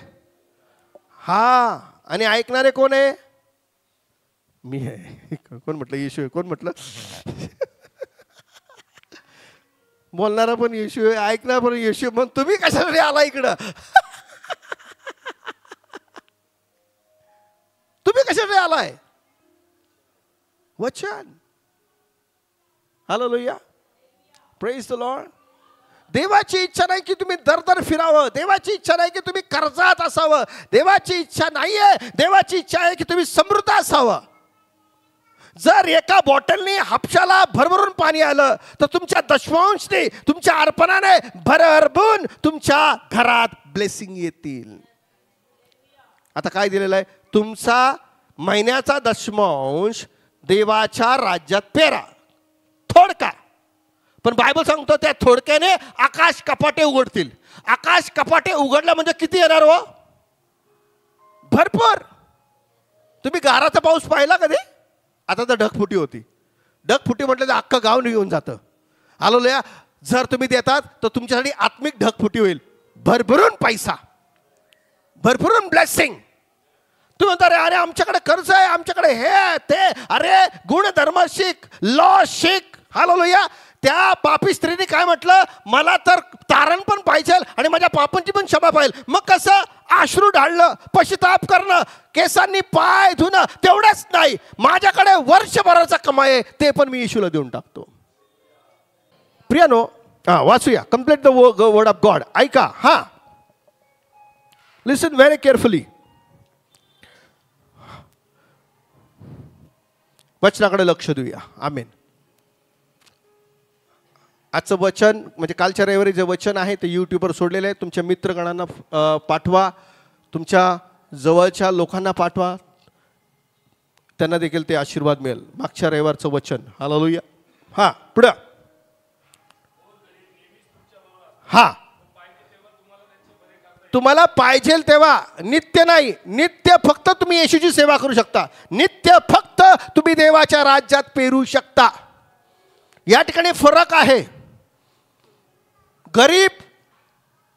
हा आणि ऐकणारे कोण आहे. मी आहे. कोण म्हटलं. येशू आहे. कोण म्हटलं. बोलणारा पण येशू आहे, ऐकणारा पण येशू. मग तुम्ही कशासाठी आला इकडं. तुम्ही कशासाठी आलाय. वचन. हालेलुया. Praise the Lord. देवाची इच्छा नाही की तुम्ही दरदर फिरावं. देवाची इच्छा नाही की तुम्ही कर्जात असावं. देवाची इच्छा नाहीये. देवाची इच्छा आहे की तुम्ही समृद्ध असावं. जर एका बॉटलने हापशाला भरभरून पाणी आलं तर तुमच्या दशमांशने तुमच्या अर्पणाने भरभरून तुमच्या घरात ब्लेसिंग येतील. आता काय दिलेलं आहे. तुमचा महिन्याचा दशमांश देवाच्या राज्यात पेरा. थोडका. पण बायबल सांगतो त्या थोडक्याने आकाश कपाटे उघडतील. आकाश कपाटे उघडलं म्हणजे किती येणार हो. भरपूर. तुम्ही गाराचा पाऊस पाहिला कधी. आता तर ढगफुटी होती. ढगफुटी म्हटलं तर अख्खं गाव निघून जातं. हालेलुया. जर तुम्ही देतात तर तुमच्यासाठी आत्मिक ढगफुटी होईल. भरभरून पैसा, भरभरून ब्लेसिंग. तुम्ही म्हणता अरे आमच्याकडे कर्ज आहे, आमच्याकडे हे ते. अरे गुणधर्म शिक, लॉ शिक. हालेलुया. त्या पापी स्त्रीने काय म्हटलं. मला तर तारण पण पाहिजे आणि माझ्या पापांची पण क्षमा पाहिजे. मग कसं. अश्रू ढाळलं, पश्चाताप करणं, केसांनी पाय धुणं. तेवढंच नाही, माझ्याकडे वर्षभराचा कमाई आहे ते पण मी येशूला देऊन टाकतो. प्रियानो वाचूया. Complete the word of God. ऐका. हा लिसन व्हेरी केअरफुली. वचनाकडे लक्ष देऊया. आमेन. आजचं वचन म्हणजे कालच्या रविवारी जे वचन आहे ते यूट्यूबवर सोडलेलं आहे. तुमच्या मित्रगणांना पाठवा, तुमच्या जवळच्या लोकांना पाठवा, त्यांना देखील ते आशीर्वाद मिळेल. मागच्या रविवारचं वचन. हालेलुया. हा पुढं. हा तुम्हाला पाहिजे तेव्हा. नित्य नाही. नित्य फक्त तुम्ही येशूची सेवा करू शकता. नित्य फक्त तुम्ही देवाच्या राज्यात पेरू शकता. या ठिकाणी फरक आहे. गरीब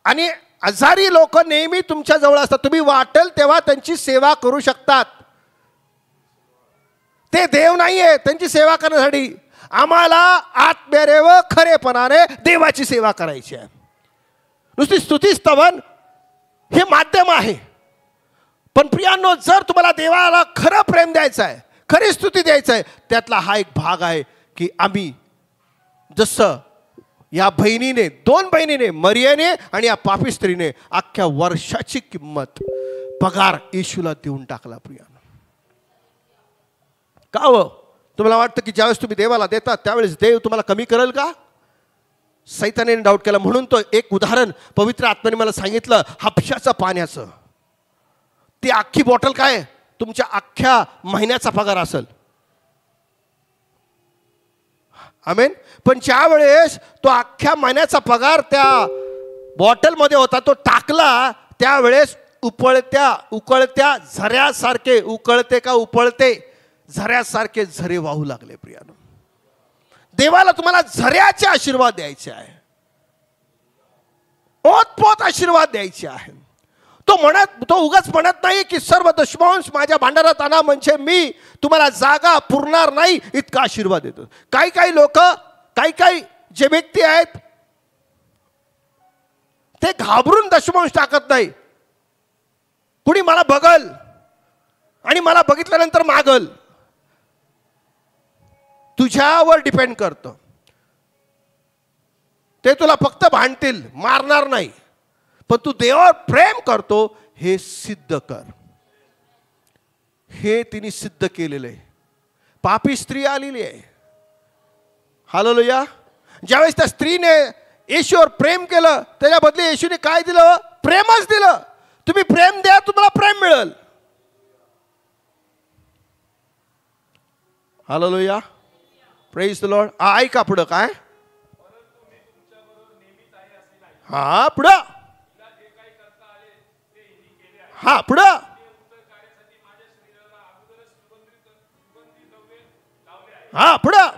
आणि आजारी लोक नेहमी तुमच्या जवळ असतात. तुम्ही वाटेल तेव्हा त्यांची सेवा करू शकतात. ते देव नाहीये त्यांची सेवा करण्यासाठी. आम्हाला आत्म्याने व खरेपणाने देवाची सेवा करायची आहे. नुसती स्तुती स्तवन हे माध्यम आहे. पण प्रियांनो, जर तुम्हाला देवाला खरं प्रेम द्यायचं आहे, खरी स्तुती द्यायचं आहे, त्यातला हा एक भाग आहे की आम्ही जसं या बहिणीने, दोन बहिणीने, मरियाने आणि या पापी स्त्रीने अख्ख्या वर्षाची किंमत पगार येशूला देऊन टाकला. प्रियांनो, का हो तुम्हाला वाटतं की ज्यावेळेस तुम्ही देवाला देतात त्यावेळेस देव तुम्हाला कमी करेल का? सैतानाने डाऊट केला. म्हणून तो एक उदाहरण पवित्र आत्म्याने मला सांगितलं हापशाचं पाण्याचं. ती अख्खी बॉटल काय तुमच्या अख्ख्या महिन्याचा पगार असेल. आमेन. पण ज्या वेळेस तो अख्ख्या महिन्याचा पगार त्या बॉटलमध्ये होता तो टाकला, त्यावेळेस उकळत्या झऱ्यासारखे, उकळते का उपळते झऱ्यासारखे झरे वाहू लागले. प्रियानो, देवाला तुम्हाला झऱ्याचे आशीर्वाद द्यायचे आहे, ओतपोत आशीर्वाद द्यायचे आहे. तो उगाच म्हणत नाही की सर्व दशमांश माझ्या भांडारात आणा म्हणजे मी तुम्हाला जागा पुरणार नाही इतका आशीर्वाद देतो. काही लोक, काही जे व्यक्ती आहेत ते घाबरून दशमांश टाकत नाही. कुणी मला बघल आणि मला बघितल्यानंतर मागल, तुझ्यावर डिपेंड करतं. ते तुला फक्त भांडतील, मारणार नाही, पण तू देवावर प्रेम करतो हे सिद्ध कर. हे तिने सिद्ध केलेलं आहे. पापी स्त्री आलेली आहे. हालेलुया. ज्यावेळेस त्या स्त्रीने येशूवर प्रेम केलं, त्याच्या बदले येशूने काय दिलं? प्रेमच दिलं. तुम्ही प्रेम द्या, तुम्हाला प्रेम मिळेल. हालेलुया. Praise the Lord. ऐका पुढं काय? हा पुढं, हा पुढं, हा पुढं.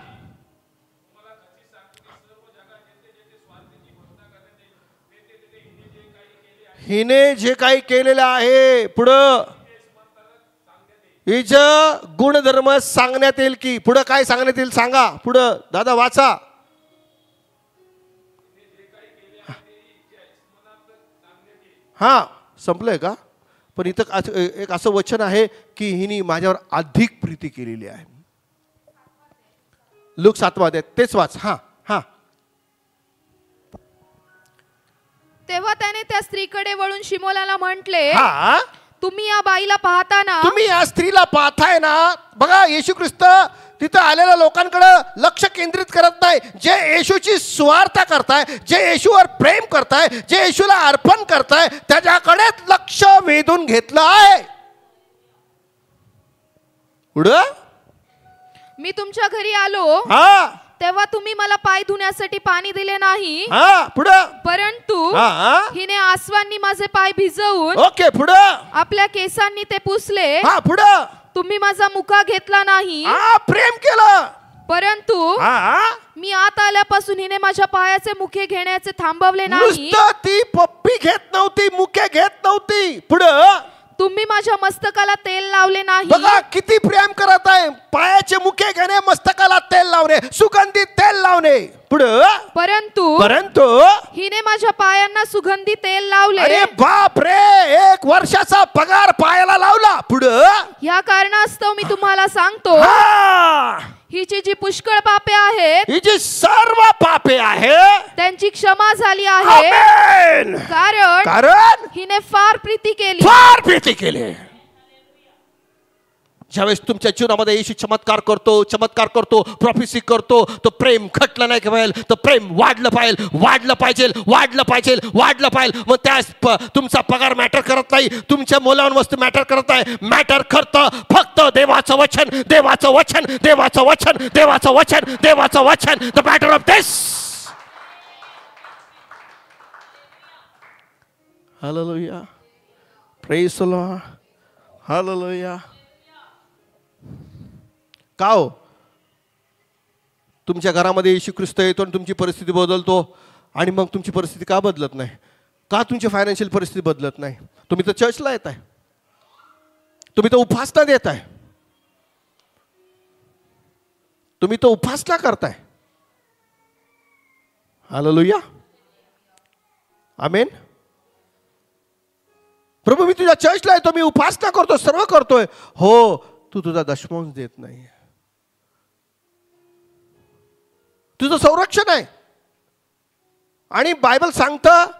हिने जे काही केलेलं आहे, पुढं हिच गुणधर्म सांगण्यात येईल की पुढं काय सांगण्यात येईल सांगा. पुढं दादा वाचा. हा संपलंय का? पण इथं एक असं वचन आहे की हिने माझ्यावर अधिक प्रीती केलेली आहे. लूक 7 अध्याय तेच वाच. हा हा. तेव्हा त्याने त्या स्त्रीकडे वळून शिमोनाला म्हटले, हा, तुम्ही या बाईला पाहताना, तुम्ही या स्त्रीला पाहताय ना. बघा, येशू ख्रिस्त तिथं आलेल्या लोकांकडे लक्ष केंद्रित करत नाही. जे येशूची स्वार्थ करताय, जे येशूवर प्रेम करताय, जे येशूला अर्पण करताय, त्याच्याकडेच लक्ष वेधून घेतलं आहे. पुढं, मी तुमच्या घरी आलो हा, तेव्हा तुम्ही मला पाय धुण्यासाठी पाणी दिले नाही, हा, पुढं, परंतु हा, हिने आसवांनी माझे पाय भिजवून ओके, पुढं, आपल्या केसांनी ते पुसले. हा, पुढं, तुम्ही माझा मुका घेतला नाही, हा, प्रेम केलं, परंतु हा, मी आत आल्यापासून हिने माझ्या पायाचे मुके घेण्याचे थांबवले नाही. नुसतं ती पप्पी घेत नव्हती, मुके घेत नव्हती. पुढं, तुम्ही माझ्या मस्तकाला तेल लावले नाही. बघा किती प्रेम करत आहे. पायाचे मुके घेणे, मस्तकाला तेल लावणे, सुगंधित तेल लावणे. पुढं, परंतु हिने माझ्या पायांना सुगंधी तेल लावले. अरे बाप रे, 1 वर्षाचा पगार पायाला लावला. पुढं, या कारणास्तव मी तुम्हाला सांगतो, हिची जी पुष्कळ पापे आहेत, ही जी सर्व पापे आहे त्यांची क्षमा झाली आहे. आमेन. कारण हिने फार प्रीती केली. फार प्रीती केली. ज्यावेळेस तुमच्या जीवनामध्ये येशू चमत्कार करतो, प्रॉफिसी करतो, तो प्रेम घटलं नाही पाहिजे, तर प्रेम वाढलं पाहिजे. मग त्यास तुमचा पगार मॅटर करत नाही, तुमच्या मौल्यवान वस्तू मॅटर करत नाही. मॅटर करतं फक्त देवाचं वचन. The matter of this. Hallelujah. Praise the Lord. Hallelujah. का हो? तुमच्या घरामध्ये येशू ख्रिस्त येतो आणि तुमची परिस्थिती बदलतो, आणि मग तुमची परिस्थिती का बदलत नाही? का तुमची फायनान्शियल परिस्थिती बदलत नाही? तुम्ही तर चर्चला येत आहे, तुम्ही तर उपासना देत आहे, तुम्ही तर उपासना करताय. हालेलुया. आमेन. प्रभू, मी तुझ्या चर्चला येतो, मी उपासना करतो, सर्व करतोय. हो, तू तुझा दशमांश देत नाही. तुझं संरक्षण आहे. आणि बायबल सांगतं,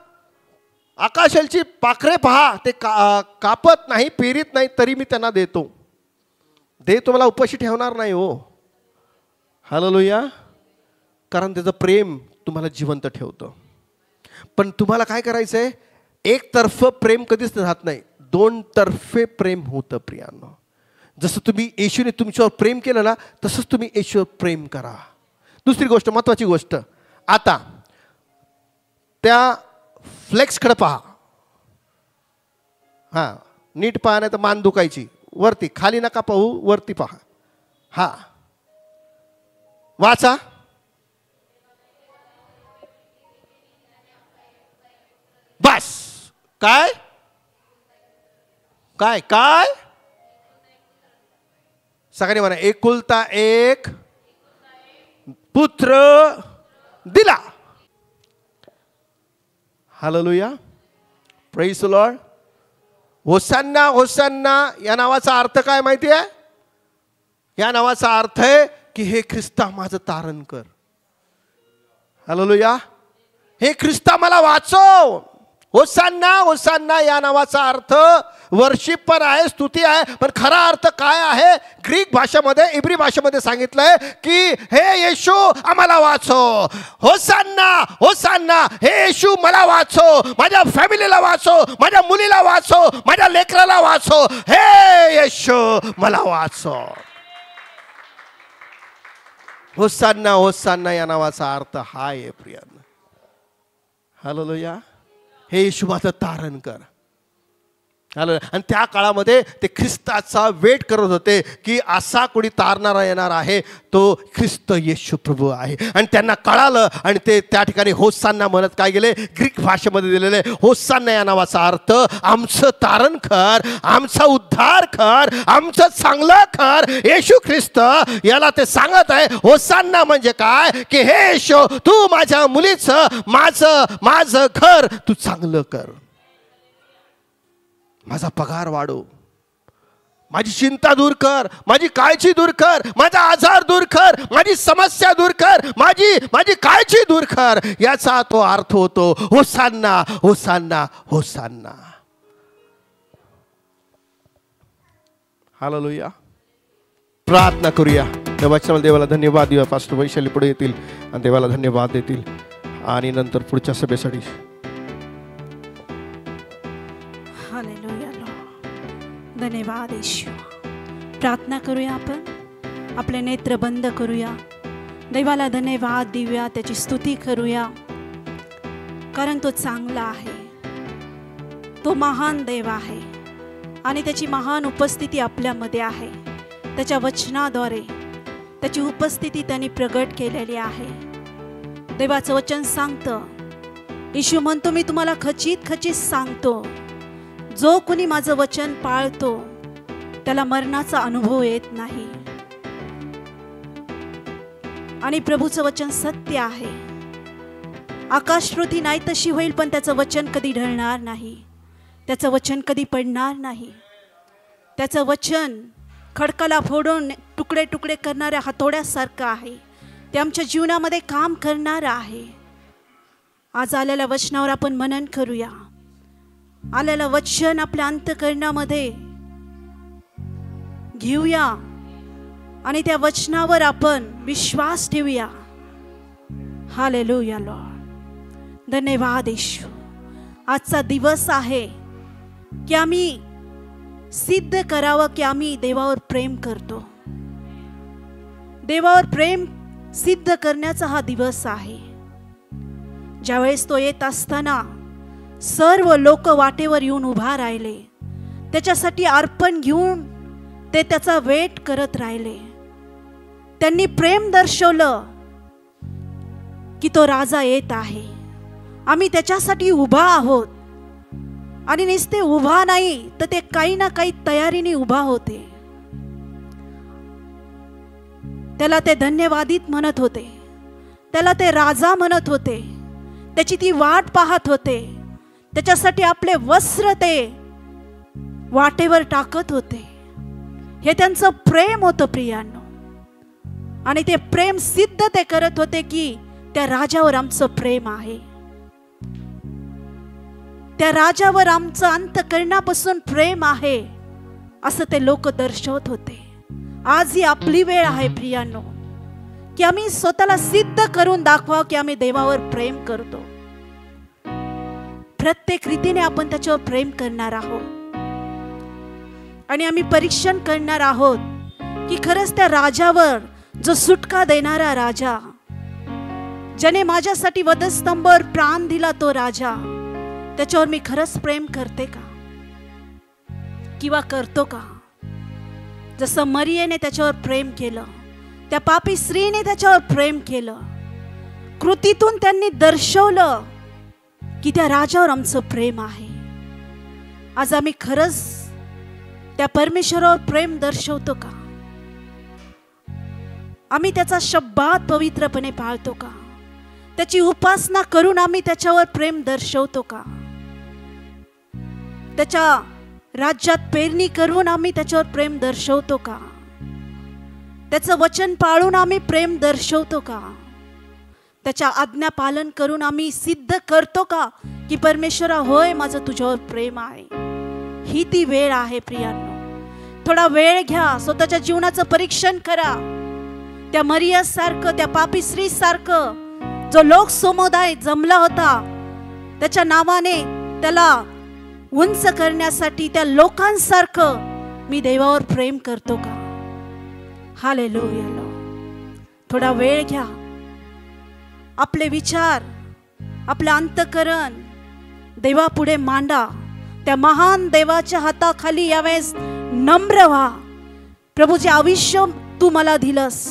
आकाशाची पाखरे पहा, ते कापत नाही, पेरीत नाही, तरी मी त्यांना देतो. देव तुम्हाला उपाशी ठेवणार नाही हो. हालेलुया. कारण त्याचं प्रेम तुम्हाला जिवंत ठेवतं. पण तुम्हाला काय करायचंय? एक प्रेम कधीच राहत नाही, 2 तर्फे प्रेम होतं प्रियांनो. जसं तुम्ही येशूने तुमच्यावर प्रेम केलं ना, तसंच तुम्ही येशूवर प्रेम करा. दुसरी गोष्ट, महत्वाची गोष्ट, आता त्या फ्लेक्सकडे पहा. हां, नीट पहा, नाही तर मान दुखायची. वरती, खाली नका पाहू, वरती पहा. हा, वाचा. बस. काय काय काय सगळ्यांनी म्हणा, एकुलता एक पुत्र दिला. Hallelujah, praise the Lord. Hosanna, hosanna या नावाचा अर्थ काय माहिती आहे? या नावाचा अर्थ आहे की हे ख्रिस्ता माझं तारण कर. हालेलुया, हे ख्रिस्ता मला वाचव. होसान्ना, होसान्ना या नावाचा अर्थ वर्शिप पण आहे, स्तुती आहे, पण खरा अर्थ काय आहे? ग्रीक भाषेमध्ये, इब्री भाषेमध्ये सांगितलंय की हे येशू आम्हाला वाचव. होसान्ना, होसान्ना, हे येशू मला वाचव, माझ्या फॅमिलीला वाचव, माझ्या मुलीला वाचव, माझ्या लेकराला वाचव. हे येशू मला वाचव. होसान्ना, होसान्ना या नावाचा अर्थ हा आहे प्रियांनो. हालेलुया, हे येशू माझं तारण कर. आणि त्या काळामध्ये ते ख्रिस्ताचा वेट करत होते की असा कोणी तारणारा येणार आहे, तो ख्रिस्त येशू प्रभू आहे. आणि त्यांना कळालं आणि ते त्या ठिकाणी होसान्ना म्हणत काय गेले? ग्रीक भाषेमध्ये दिलेले होसान्ना या नावाचा अर्थ आमचं तारण कर, आमचा उद्धार कर, आमचं चांगलं कर. येशू ख्रिस्त याला ते सांगत आहे. होसान्ना म्हणजे काय? की हे येशू, तू माझ्या मुलीचं, माझं घर तू चांगलं कर, माझा पगार वाढव, माझी चिंता दूर कर, माझी काळजी दूर कर, माझा आजार दूर कर, माझी समस्या दूर कर, माझी काळजी दूर कर. याचा तो अर्थ होतो होसान्ना, होसान्ना, होसान्ना. हालेलुया. प्रार्थना करूया. या वचनाला देवाला धन्यवाद देऊया. पास्टर वैशाली पुढे येतील आणि देवाला धन्यवाद देतील आणि नंतर पुढच्या सभेसाठी. धन्यवाद येशू. प्रार्थना करूया, आपण आपले नेत्र बंद करूया, देवाला धन्यवाद देऊया, त्याची स्तुती करूया, कारण तो चांगला आहे, तो महान देव आहे आणि त्याची महान उपस्थिती आपल्यामध्ये आहे. त्याच्या वचनाद्वारे त्याची उपस्थिती त्यांनी प्रगट केलेली आहे. देवाचं वचन सांगतं, येशू म्हणतो, मी तुम्हाला खचित खचित सांगतो, जो कोणी माझं वचन पाळतो त्याला मरणाचा अनुभव येत नाही. आणि प्रभूचं वचन सत्य आहे. आकाश पृथ्वी नाही तशी होईल, पण त्याचं वचन कधी ढळणार नाही, त्याचं वचन कधी पडणार नाही. त्याचं वचन खडकाला फोडून तुकडे तुकडे करणाऱ्या हातोड्यासारखं आहे. ते आमच्या जीवनामध्ये काम करणारं आहे. आज आलेल्या वचनावर आपण मनन करूया. आलेलं वचन आपल्या अंतःकरणामध्ये घेऊया आणि त्या वचनावर आपण विश्वास ठेवूया. Hallelujah Lord. धन्यवाद येशू. आजचा दिवस आहे की आम्ही सिद्ध करावं की आम्ही देवावर प्रेम करतो. देवावर प्रेम सिद्ध करण्याचा हा दिवस आहे. ज्यावेळेस तो येत असताना सर्व लोक वाटेवर येऊन उभा राहिले, त्याच्यासाठी अर्पण घेऊन ते त्याचा वेट करत राहिले. त्यांनी प्रेम दर्शवलं की तो राजा येत आहे, आम्ही त्याच्यासाठी उभा आहोत. आणि नुसते उभा नाही तर ते काही ना काही तयारीने उभा होते. त्याला ते धन्यवादित म्हणत होते, त्याला ते राजा म्हणत होते, त्याची ती वाट पाहत होते, त्याच्यासाठी आपले वस्त्र ते वाटेवर टाकत होते. हे त्यांचं प्रेम होतं प्रियांनो. आणि ते प्रेम सिद्ध ते करत होते की त्या राजावर आमचं प्रेम आहे, त्या राजावर आमचं अंतःकरणापासून प्रेम आहे, असं ते लोक दर्शवत होते. आज ही आपली वेळ आहे प्रियांनो की आम्ही स्वतःला सिद्ध करून दाखवावं की आम्ही देवावर प्रेम करतो. प्रत्येक रीतीने आपण त्याच्यावर प्रेम करणार आहोत आणि आम्ही परीक्षण करणार आहोत की खरंच त्या राजावर, जो सुटका देणारा राजा, ज्याने माझ्यासाठी वधस्तंभावर प्राण दिला तो राजा, त्याच्यावर मी खरंच प्रेम करते का किंवा करतो का? जसं मरियेने त्याच्यावर प्रेम केलं, त्या पापी स्त्रीने त्याच्यावर प्रेम केलं, कृतीतून त्यांनी दर्शवलं की त्या राजावर आमचं प्रेम आहे. आज आम्ही खरंच त्या परमेश्वरावर प्रेम दर्शवतो का? आम्ही त्याचा शब्दात पवित्रपणे पाळतो का? त्याची उपासना करून आम्ही त्याच्यावर प्रेम दर्शवतो का? त्याच्या राज्यात पेरणी करून आम्ही त्याच्यावर प्रेम दर्शवतो का? त्याचं वचन पाळून आम्ही प्रेम दर्शवतो का? त्याच्या आज्ञा पालन करून आम्ही सिद्ध करतो का की परमेश्वरा होय माझं तुझ्यावर प्रेम आहे? ही ती वेळ आहे प्रियांनो. थोडा वेळ घ्या, स्वतःच्या जीवनाचं परीक्षण करा. त्या मरिया सारखं, त्या पापी स्त्री सारखं जो लोक समुदाय जमला होता त्याच्या नावाने त्याला उंच करण्यासाठी, त्या लोकांसारखं मी देवावर प्रेम करतो का? हालेलुया. थोडा वेळ घ्या, आपले विचार, आपलं अंतःकरण देवापुढे मांडा. त्या महान देवाच्या हाताखाली यावेळेस नम्र व्हा. प्रभू, जे आयुष्य तू मला दिलंस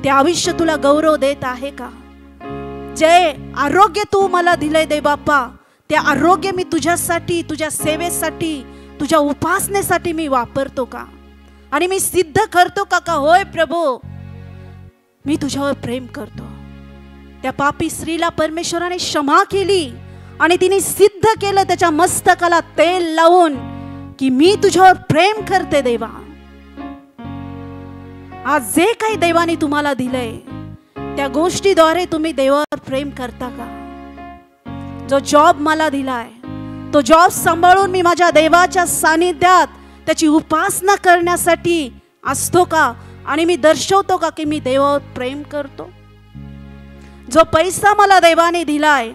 ते आयुष्य तुला गौरव देत आहे का? जे आरोग्य तू मला दिलंय दे बाप्पा, ते आरोग्य मी तुझ्यासाठी, तुझ्या सेवेसाठी, तुझ्या उपासनेसाठी मी वापरतो का? आणि मी सिद्ध करतो का होय प्रभू मी तुझ्यावर प्रेम करतो. त्या पापी स्त्रीला परमेश्वराने क्षमा केली आणि तिने सिद्ध केलं त्याच्या मस्तकाला तेल लावून की मी तुझ्यावर प्रेम करते देवा. आज जे काही देवाने तुम्हाला दिलंय त्या गोष्टीद्वारे तुम्ही देवावर प्रेम करता का? जो जॉब मला दिलाय तो जॉब सांभाळून मी माझ्या देवाच्या सानिध्यात त्याची उपासना करण्यासाठी असतो का? आणि मी दर्शवतो का की मी देवावर प्रेम करतो? जो पैसा मला देवाने दिलाय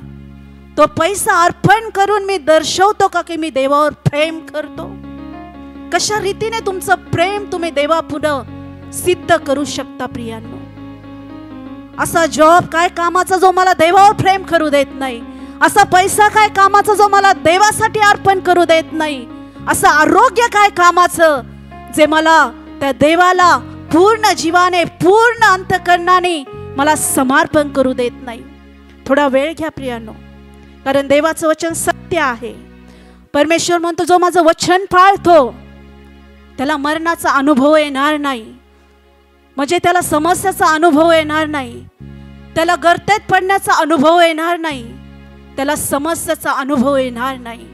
तो पैसा अर्पण करून मी दर्शवतो का की मी देवावर प्रेम करतो? कशा रीतीने तुमचं प्रेम तुम्ही देवापुढं सिद्ध करू शकता प्रियांनो? असा जॉब काय कामाचा जो मला देवावर प्रेम करू देत नाही, असा पैसा काय कामाचा जो मला देवासाठी अर्पण करू देत नाही, असं आरोग्य काय कामाचं जे मला त्या देवाला पूर्ण जीवाने, पूर्ण अंतःकरणाने मला समर्पण करू देत नाही. थोडा वेळ घ्या प्रियांनो, कारण देवाचं वचन सत्य आहे. परमेश्वर म्हणतो जो माझं वचन पाळतो त्याला मरणाचा अनुभव येणार नाही, म्हणजे त्याला समस्याचा अनुभव येणार नाही, त्याला गर्तेत पडण्याचा अनुभव येणार नाही, त्याला समस्याचा अनुभव येणार नाही.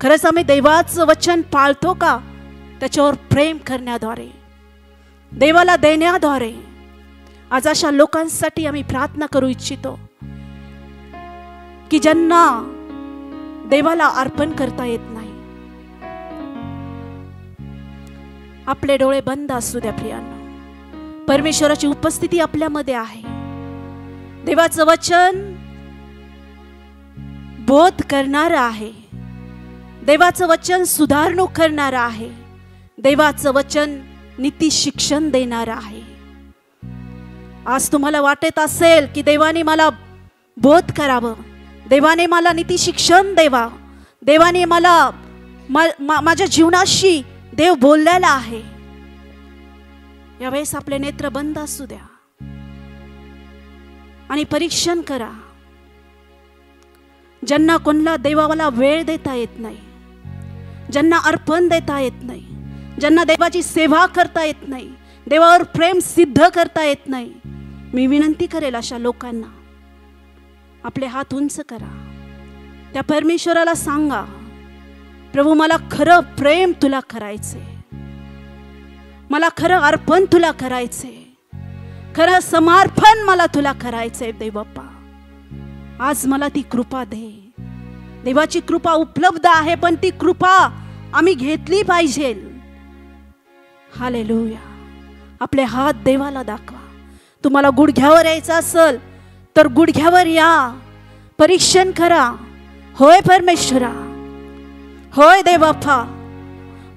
खरंच आम्ही देवाचं वचन पाळतो का? त्याच्यावर प्रेम करण्याद्वारे, देवाला देण्याद्वारे. आज अशा लोकांसाठी आम्ही प्रार्थना करू इच्छितो की ज्यांना देवाला अर्पण करता येत नाही. आपले डोळे बंद असू द्या प्रियांनो. परमेश्वराची उपस्थिती आपल्यामध्ये आहे. देवाचं वचन बोध करणारं आहे. देवाचं वचन सुधारणूक करणारं आहे. देवाचं वचन नीती शिक्षण देणारं आहे. आज तुम्हाला वाटत असेल की देवाने मला बोध करावं, देवाने मला नीती शिक्षण देवा, देवाने मला माझ्या जीवनाशी देव बोललेला आहे. यावेळेस आपले नेत्र बंद असू द्या आणि परीक्षण करा. ज्यांना कोणला देवाला वेळ देता येत नाही, ज्यांना अर्पण देता येत नाही, ज्यांना देवाची सेवा करता येत नाही, देवावर प्रेम सिद्ध करता येत नाही, मी विनंती करेल अशा लोकांना आपले हात उंच करा. त्या परमेश्वराला सांगा, प्रभू मला खरं प्रेम तुला करायचे, मला खरं अर्पण तुला करायचे, खरं समर्पण मला तुला करायचे देव बाप्पा. आज मला ती कृपा दे. देवाची कृपा उपलब्ध आहे, पण ती कृपा आम्ही घेतली पाहिजे. हालेलुया. आपले हात देवाला दाखवा. तुम्हाला गुडघ्यावर यायचं असेल तर गुडघ्यावर या, परीक्षण करा. होय परमेश्वरा, होय देव बाप्पा,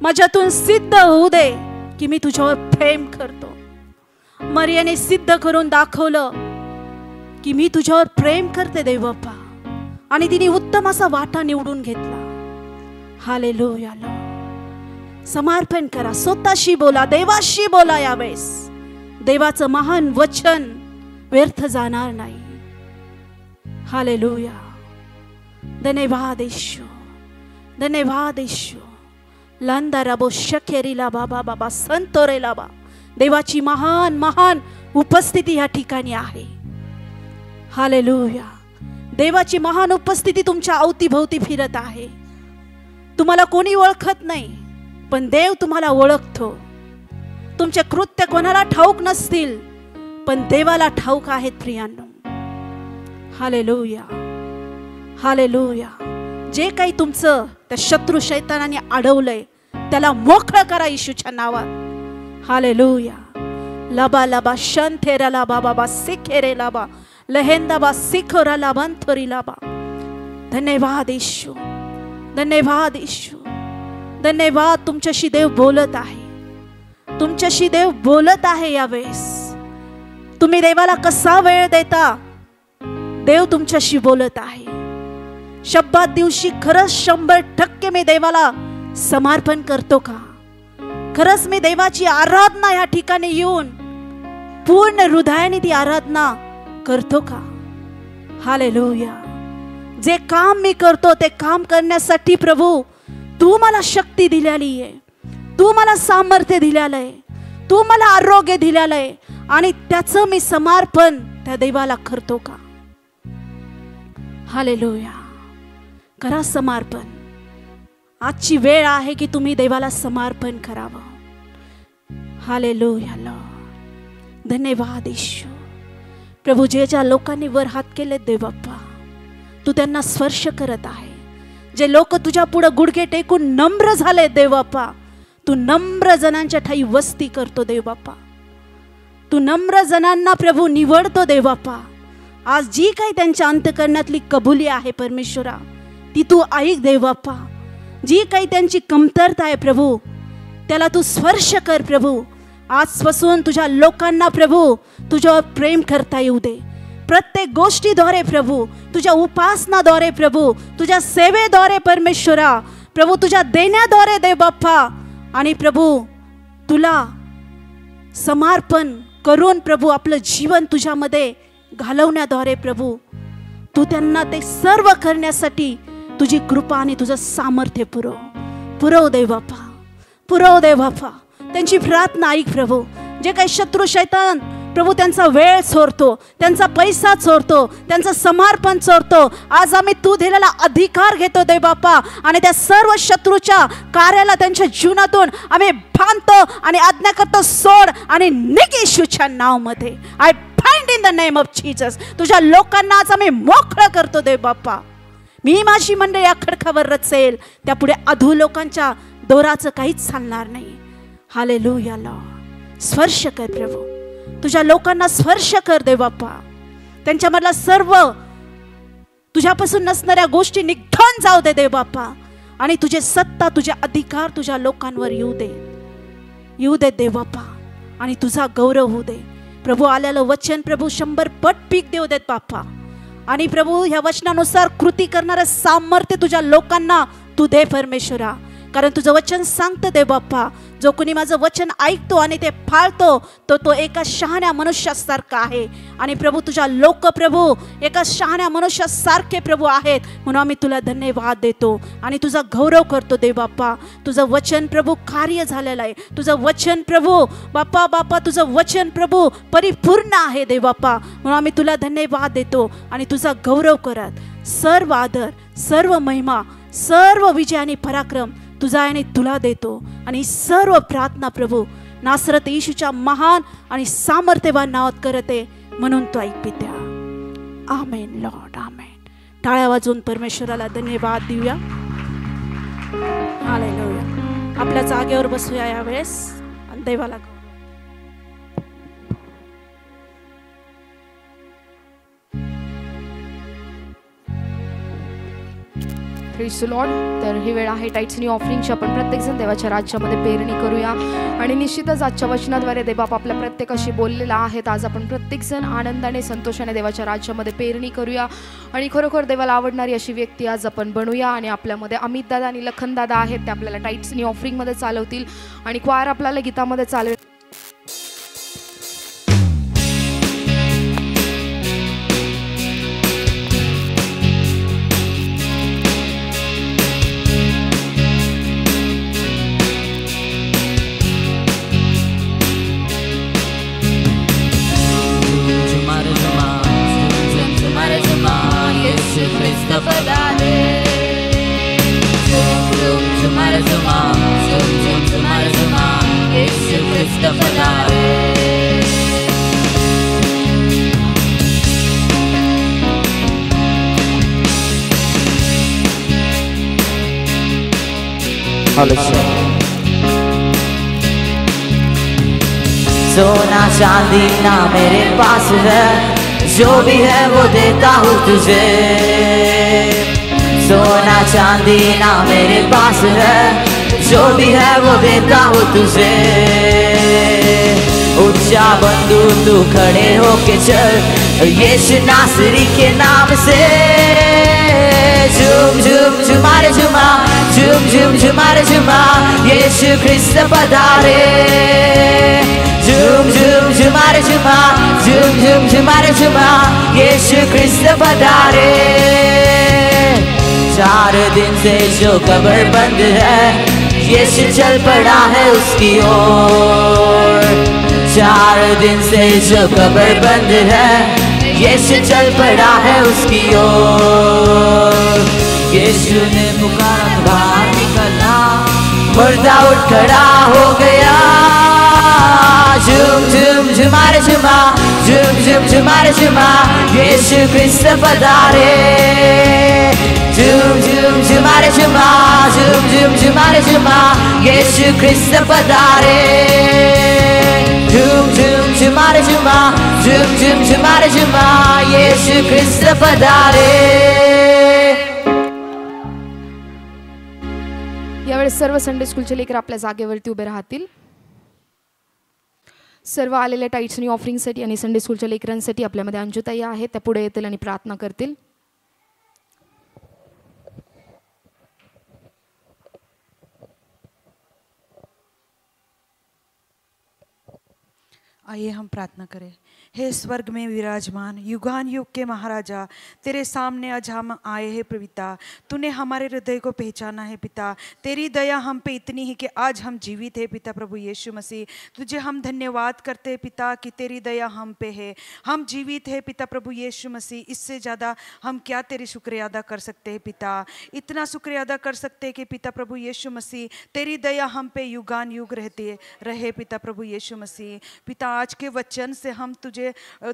माझ्यातून सिद्ध होऊ दे की मी तुझ्यावर प्रेम करतो. मरियाने सिद्ध करून दाखवलं की मी तुझ्यावर प्रेम करते देव बाप्पा, आणि तिने उत्तम असा वाटा निवडून घेतला. हालेलुया. समर्पण करा, स्वतःशी बोला, देवाशी बोला. यावेळेस देवाचं महान वचन व्यर्थ जाणार नाही. हालेलुया. धन्यवाद येशू, धन्यवाद येशू. लांदा राबो शकेरीला बाबा बाबा संतोरेला बा. देवाची महान महान उपस्थिती या ठिकाणी आहे. हालेलुया. देवाची महान उपस्थिती तुमच्या अवतीभोवती फिरत आहे. तुम्हाला कोणी ओळखत नाही, पण देव तुम्हाला ओळखतो. तुमचे कृत्य कोणाला ठाऊक नसतील, पण देवाला ठाऊक आहेत प्रियांनो. Hallelujah, hallelujah. जे काही तुमचं त्या शत्रू शैतानाने अडवलंय त्याला मोकळं करा येशूच्या नावात. हालेलुया. लबा लबा शंथेरा लाबा बाबा सिखेरे लाबा लहेंदा बा सिखोरा लाबांथोरी लाबा. धन्यवाद येशू, धन्यवाद येशू, धन्यवाद. तुमच्याशी देव बोलत आहे, तुमच्याशी देव बोलत आहे. यावेळेस तुम्ही देवाला कसा वेळ देता, देव तुमच्याशी बोलत आहे. शब्दात दिवशी खरंच 100% मी देवाला समर्पण करतो का? खरंच मी देवाची आराधना या ठिकाणी येऊन पूर्ण हृदयाने ती आराधना करतो का? हालेलुया. जे काम मी करतो ते काम करण्यासाठी प्रभू तू मला शक्ती दिलेली आहे, तू मला सामर्थ्य दिलेलं आहे, तू मला आरोग्य दिलेलं आहे, आणि त्याचं मी समर्पण त्या देवाला करतो का? हालेलुया. करा समर्पण. आजची वेळ आहे की तुम्ही देवाला समर्पण करावं. हालेलुया. धन्यवाद येशू. प्रभू, जे ज्या लोकांनी वर हात केले देव बाप्पा, तू त्यांना स्पर्श करत आहे. जे लोक तुझ्या पुढे गुडघे टेकून नम्र झाले देव बाप्पा, तू नम्र जनांच्या ठाई वस्ती करतो देव बाप्पा. तू नम्र जनांना प्रभू निवडतो देव बाप्पा. आज जी काही त्यांच्या अंतकरणातली कबुली आहे परमेश्वरा, ती तू ऐक देव बाप्पा. जी काही त्यांची कमतरता आहे प्रभू, त्याला तू स्पर्श कर प्रभू. आजपासून तुझ्या लोकांना प्रभू तुझ्यावर प्रेम करता येऊ दे. प्रत्येक गोष्टीद्वारे प्रभू, तुझ्या उपासनाद्वारे प्रभू, तुझ्या सेवेद्वारे परमेश्वरा प्रभू, तुझ्या देण्याद्वारे देव बाप्पा, आणि प्रभू तुला समर्पण करून प्रभू आपलं जीवन तुझ्यामध्ये घालवण्याद्वारे प्रभू तू त्यांना ते सर्व करण्यासाठी तुझी कृपा आणि तुझं सामर्थ्य पुरव देव बाप्पा, पुरव देव बाप्पा. त्यांची प्रार्थना ऐक प्रभू. जे काही शत्रू शैतान प्रभू त्यांचा वेळ चोरतो, त्यांचा पैसा चोरतो, त्यांचं समर्पण चोरतो, आज आम्ही तू दिलेला अधिकार घेतो देव बाप्पा, आणि त्या सर्व शत्रूच्या कार्याला त्यांच्या जीवनातून आम्ही बांधतो आणि आज्ञा करतो, सोड आणि निघ येशूच्या नावामध्ये. I find in the name of Jesus. तुझ्या लोकांना आज आम्ही मोकळं करतो देव बाप्पा. मी माझी मंडळी या खडकावर रचेल, त्यापुढे अधू लोकांच्या दोराचं काहीच चालणार नाही. हालेलुया. स्पर्श कर प्रभू, तुझ्या लोकांना स्पर्श कर देव बाप्पा. त्यांच्यामधला सर्व तुझ्यापासून नसणाऱ्या गोष्टी निघून जाऊ दे देव बाप्पा, आणि तुझे सत्ता, तुझे अधिकार तुझ्या लोकांवर येऊ दे देव बाप्पा, आणि तुझा गौरव होऊ दे प्रभू. आलेलं वचन प्रभू 100 पट पीक देऊ देत बाप्पा, आणि प्रभू ह्या वचनानुसार कृती करणारं सामर्थ्य तुझ्या लोकांना तू दे परमेश्वरा. कारण तुझं वचन सांगतं देव बाप्पा, जो कोणी माझं वचन ऐकतो आणि ते फाळतो तो एका शहाण्या मनुष्यासारखा आहे. आणि प्रभू तुझ्या लोक प्रभू एका शहाण्या मनुष्यासारखे प्रभू आहेत, म्हणून आम्ही तुला धन्यवाद देतो आणि तुझा गौरव करतो देव बाप्पा. तुझं वचन प्रभू कार्य झालेलं आहे. तुझं वचन प्रभू बाप्पा तुझं वचन प्रभू परिपूर्ण आहे देव बाप्पा, म्हणून आम्ही तुला धन्यवाद देतो आणि तुझा गौरव करत सर्व आदर, सर्व महिमा, सर्व विजय आणि पराक्रम तुझा आणि तुला देतो. आणि सर्व प्रार्थना प्रभू नासरत येशूच्या महान आणि सामर्थ्यवान नावात करते, म्हणून तो ऐक पित्या. आमेन लॉर्ड, आमेन. टाळ्या वाजवून परमेश्वराला धन्यवाद देऊया. हालेलुया. आपल्या जागेवर बसूया यावेळेस आणि देवाला प्रेज द लॉर्ड. तर ही वेळ आहे टाइट्स न्यू ऑफरिंगची. आपण प्रत्येकजण देवाच्या राज्यामध्ये पेरणी करूया आणि निश्चितच आजच्या वचनाद्वारे देवबाप आपल्या प्रत्येकाशी बोललेला आहेत. आज आपण प्रत्येकजण आनंदाने संतोषाने देवाच्या राज्यामध्ये पेरणी करूया आणि खरोखर देवाला आवडणारी अशी व्यक्ती आज आपण बनूया. आणि आपल्यामध्ये अमित दादा आणि लखन दादा आहेत, ते आपल्याला टाइट्स न्यू ऑफरिंगमध्ये चालवतील आणि क्वायर आपल्याला गीतामध्ये चालवेल. सोना चांदी ना मेरे पास है, जो भी है वो देता हूँ तुझे. सोना चांदी ना मेरे पास है, जो भी है वो देता हूँ तुझे. ऊंचा बंधु तू खड़े होके चल यीशु नासरी के नाम से. झूम झूम झुमारे झुमा, झूम झूम झुमारे झुमा, यीशु ख्रिस्त पधारे. झूम झूम झुमारे झुमा, झूम झूम झुमारे झुमा, यीशु ख्रिस्त पधारे. 4 दिन से जो कब्र बंद है, यीशु चल पड़ा है उसकी ओर. 4 दिन से जो कब्र बंद है, यीशु चल पड़ा है उसकी ओर. यीशु ने पुकारा बाहर निकला, मुर्दा उठ खड़ा हो गया. झूम झूम झुमारे झुमा, झूम झूम झुमारे झुमा, यीशु ख्रिस्त पधारे. झूम झूम झुमारे झुमा, झूम झूम झुमारे झुमा, यीशु ख्रिस्त पधारे. झूम झूम झुमारे झुमा, झूम झूम झुमारे झुमा, यीशु ख्रिस्त पधारे. यावेळेस सर्व संडे स्कूलचे लेकर आपल्या जागेवरती उभे राहतील. सर्व आलेल्या टाइट्स न्यू ऑफरिंगसाठी आणि संडे स्कूलच्या लेकरांसाठी आपल्यामध्ये अंजुताई आहेत, त्या पुढे येतील आणि प्रार्थना करतील. आइए हम प्रार्थना करें. हे स्वर्ग में विराजमान युगान युग के महाराजा, तेरे सामने आज हम आए हैं पिता. तूने हमारे हृदय को पहचाना है पिता. तेरी दया हम पे इतनी है कि आज हम जीवित है पिता प्रभु यीशु मसीह. तुझे हम धन्यवाद करते हैं पिता कि तेरी दया हम पे है, हम जीवित है पिता प्रभु यीशु मसीह. इससे ज़्यादा हम क्या तेरी शुक्रिया अदा कर सकते हैं पिता. इतना शुक्रिया अदा कर सकते हैं कि पिता प्रभु यीशु मसीह तेरी दया हम पे युगान युग रहती रहे पिता प्रभु यीशु मसीह. पिता आज के वचन से हम तुझे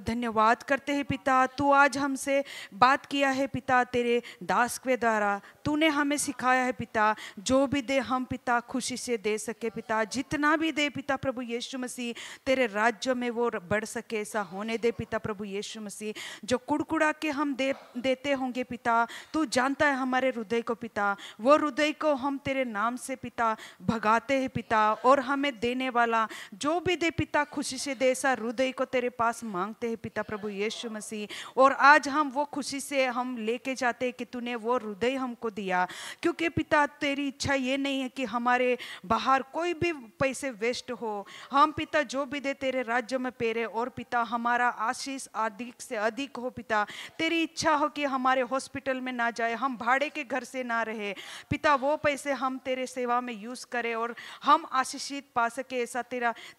धन्यवाद करते हैं पिता. तू आज हमसे बात किया है पिता तेरे दास के द्वारा. तूने हमें सिखाया है पिता जो भी दे हम पिता खुशी से दे सके पिता. जितना भी दे पिता प्रभु यीशु मसीह तेरे राज्य में वो बढ़ सके, ऐसा होने दे पिता प्रभु यीशु मसीह. जो कुड़कुड़ा के हम देते होंगे पिता, तू जानता है हमारे हृदय को पिता. वो हृदय को हम तेरे नाम से पिता भगाते हैं पिता. और हमें देने वाला जो भी दे पिता खुशी से दे, ऐसा हृदय को तेरे पास मांगते हैं पिता प्रभु यीशु मसीह. और आज हम वो खुशी से हम लेके जाते हैं कि तूने वो हृदय हमको दिया. क्योंकि पिता तेरी इच्छा ये नहीं है कि हमारे बाहर कोई भी पैसे वेस्ट हो. हम पिता जो भी दे तेरे राज्य में पेरे और पिता हमारा आशीष अधिक से अधिक हो पिता. तेरी इच्छा हो कि हमारे हॉस्पिटल में ना जाए, हम भाड़े के घर से ना रहे पिता. वो पैसे हम तेरे सेवा में यूज़ करें और हम आशीषित पा सके, ऐसा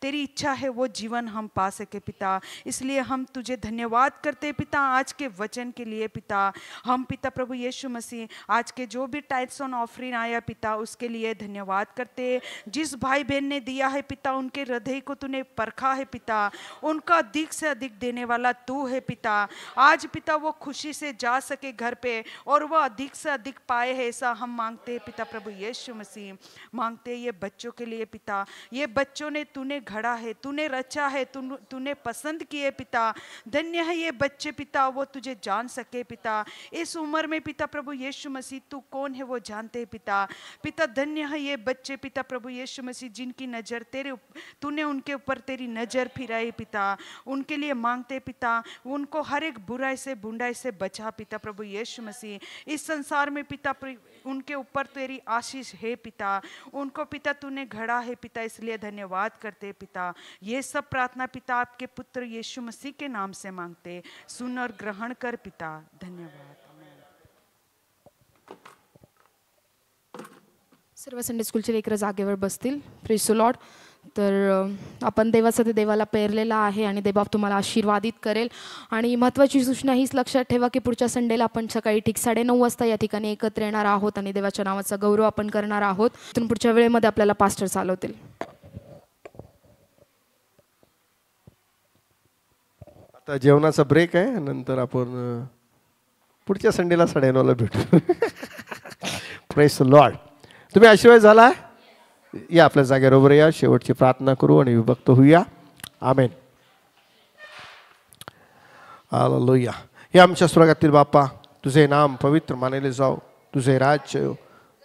तेरी इच्छा है वो जीवन हम पा सके पिता. इसलिए हम तुझे धन्यवाद करते पिता आज के वचन के लिए पिता. हम पिता प्रभु यीशु मसीह आज के जो भी टाइट्स ऑन ऑफरिंग आया पिता उसके लिए धन्यवाद करते. जिस भाई बहन ने दिया है पिता उनके हृदय को तूने परखा है पिता. उनका अधिक से अधिक देने वाला तू है पिता. आज पिता वो खुशी से जा सके घर पे और वो अधिक से अधिक पाए है, ऐसा हम मांगते हैं पिता प्रभु यीशु मसीह. मांगते ये बच्चों के लिए पिता. ये बच्चों ने तूने घड़ा है, तूने रचा है, तूने पसंद पसंद किए पिता। धन्य है ये बच्चे पिता, वो तुझे जान सके पिता। इस उम्र में पिता प्रभु यीशु मसीह तू कौन है वो जानते हैं पिता। पिता धन्य है ये बच्चे पिता प्रभु यीशु मसीह जिनकी नज़र तूने उनके ऊपर तेरी नज़र फिराई पिता। उनके लिए मांगते पिता, उनको हर एक बुराई से बुराई से बचा पिता प्रभु यीशु मसीह। इस संसार में पिता उनके ऊपर तेरी आशीष है पिता। उनको पिता तूने घड़ा है पिता, इसलिए धन्यवाद करते पिता। ये सब प्रार्थना पिता आपके पुत्र यीशु मसीह के नाम से मांगते, सुन और ग्रहण कर पिता। धन्यवाद। सर्व संडे स्कूलचे लेकरं जागेवर बसतील. Praise the Lord. तर आपण देवाचं ते देवाला पेरलेला आहे आणि देव तुम्हाला आशीर्वादित करेल. आणि महत्त्वाची सूचना हीच लक्षात ठेवा की पुढच्या संडेला आपण सकाळी ठीक 9:30 वाजता या ठिकाणी एकत्र येणार आहोत आणि देवाच्या नावाचा गौरव आपण करणार आहोत. तिथून पुढच्या वेळेमध्ये आपल्याला पास्टर चालवतील. आता जेवणाचा ब्रेक आहे, नंतर आपण पुढच्या संडेला 9:30ला भेटू. Praise the Lord. तुम्ही आशीर्वाद झाला. या आपल्या जागेबरोबर या, शेवटची प्रार्थना करू आणि विभक्त होऊया. आमेन. हालेलुया. हे आमच्या स्वर्गातील बापा, तुझे नाम पवित्र मानले जाओ, तुझे राज्य हो,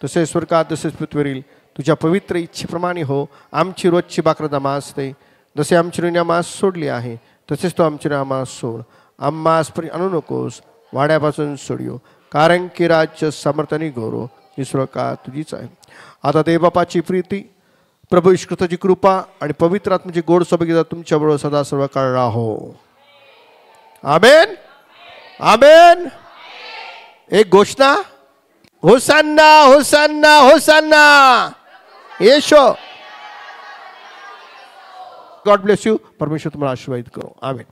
तसे स्वर्गात तसेच पृथ्वीवरील तुझ्या पवित्र इच्छेप्रमाणे हो. आमची रोजची भाकर आम्हास दे, जसे आमची ऋणी आम्हास सोडली आहे तसेच तो आमची ऋणी आम्हास सोड. आम्हास परी आणू नकोस, वाड्यापासून सोडियो, कारण की राज्य समर्थनी गौरव ईश्वर का तुझीच आहे. आता देवबापाची प्रीती, प्रभू यीशू ख्रिस्ताची कृपा आणि पवित्र आत्म्याची गोड सोबत तुमच्याबरोबर सदा सर्व काळ राहो. आमेन. आमेन. एक घोषणा, होसान्ना होसान्ना होसान्ना. येशो. God bless you. परमेश्वर तुम्हाला आशीर्वादित करो. आमेन.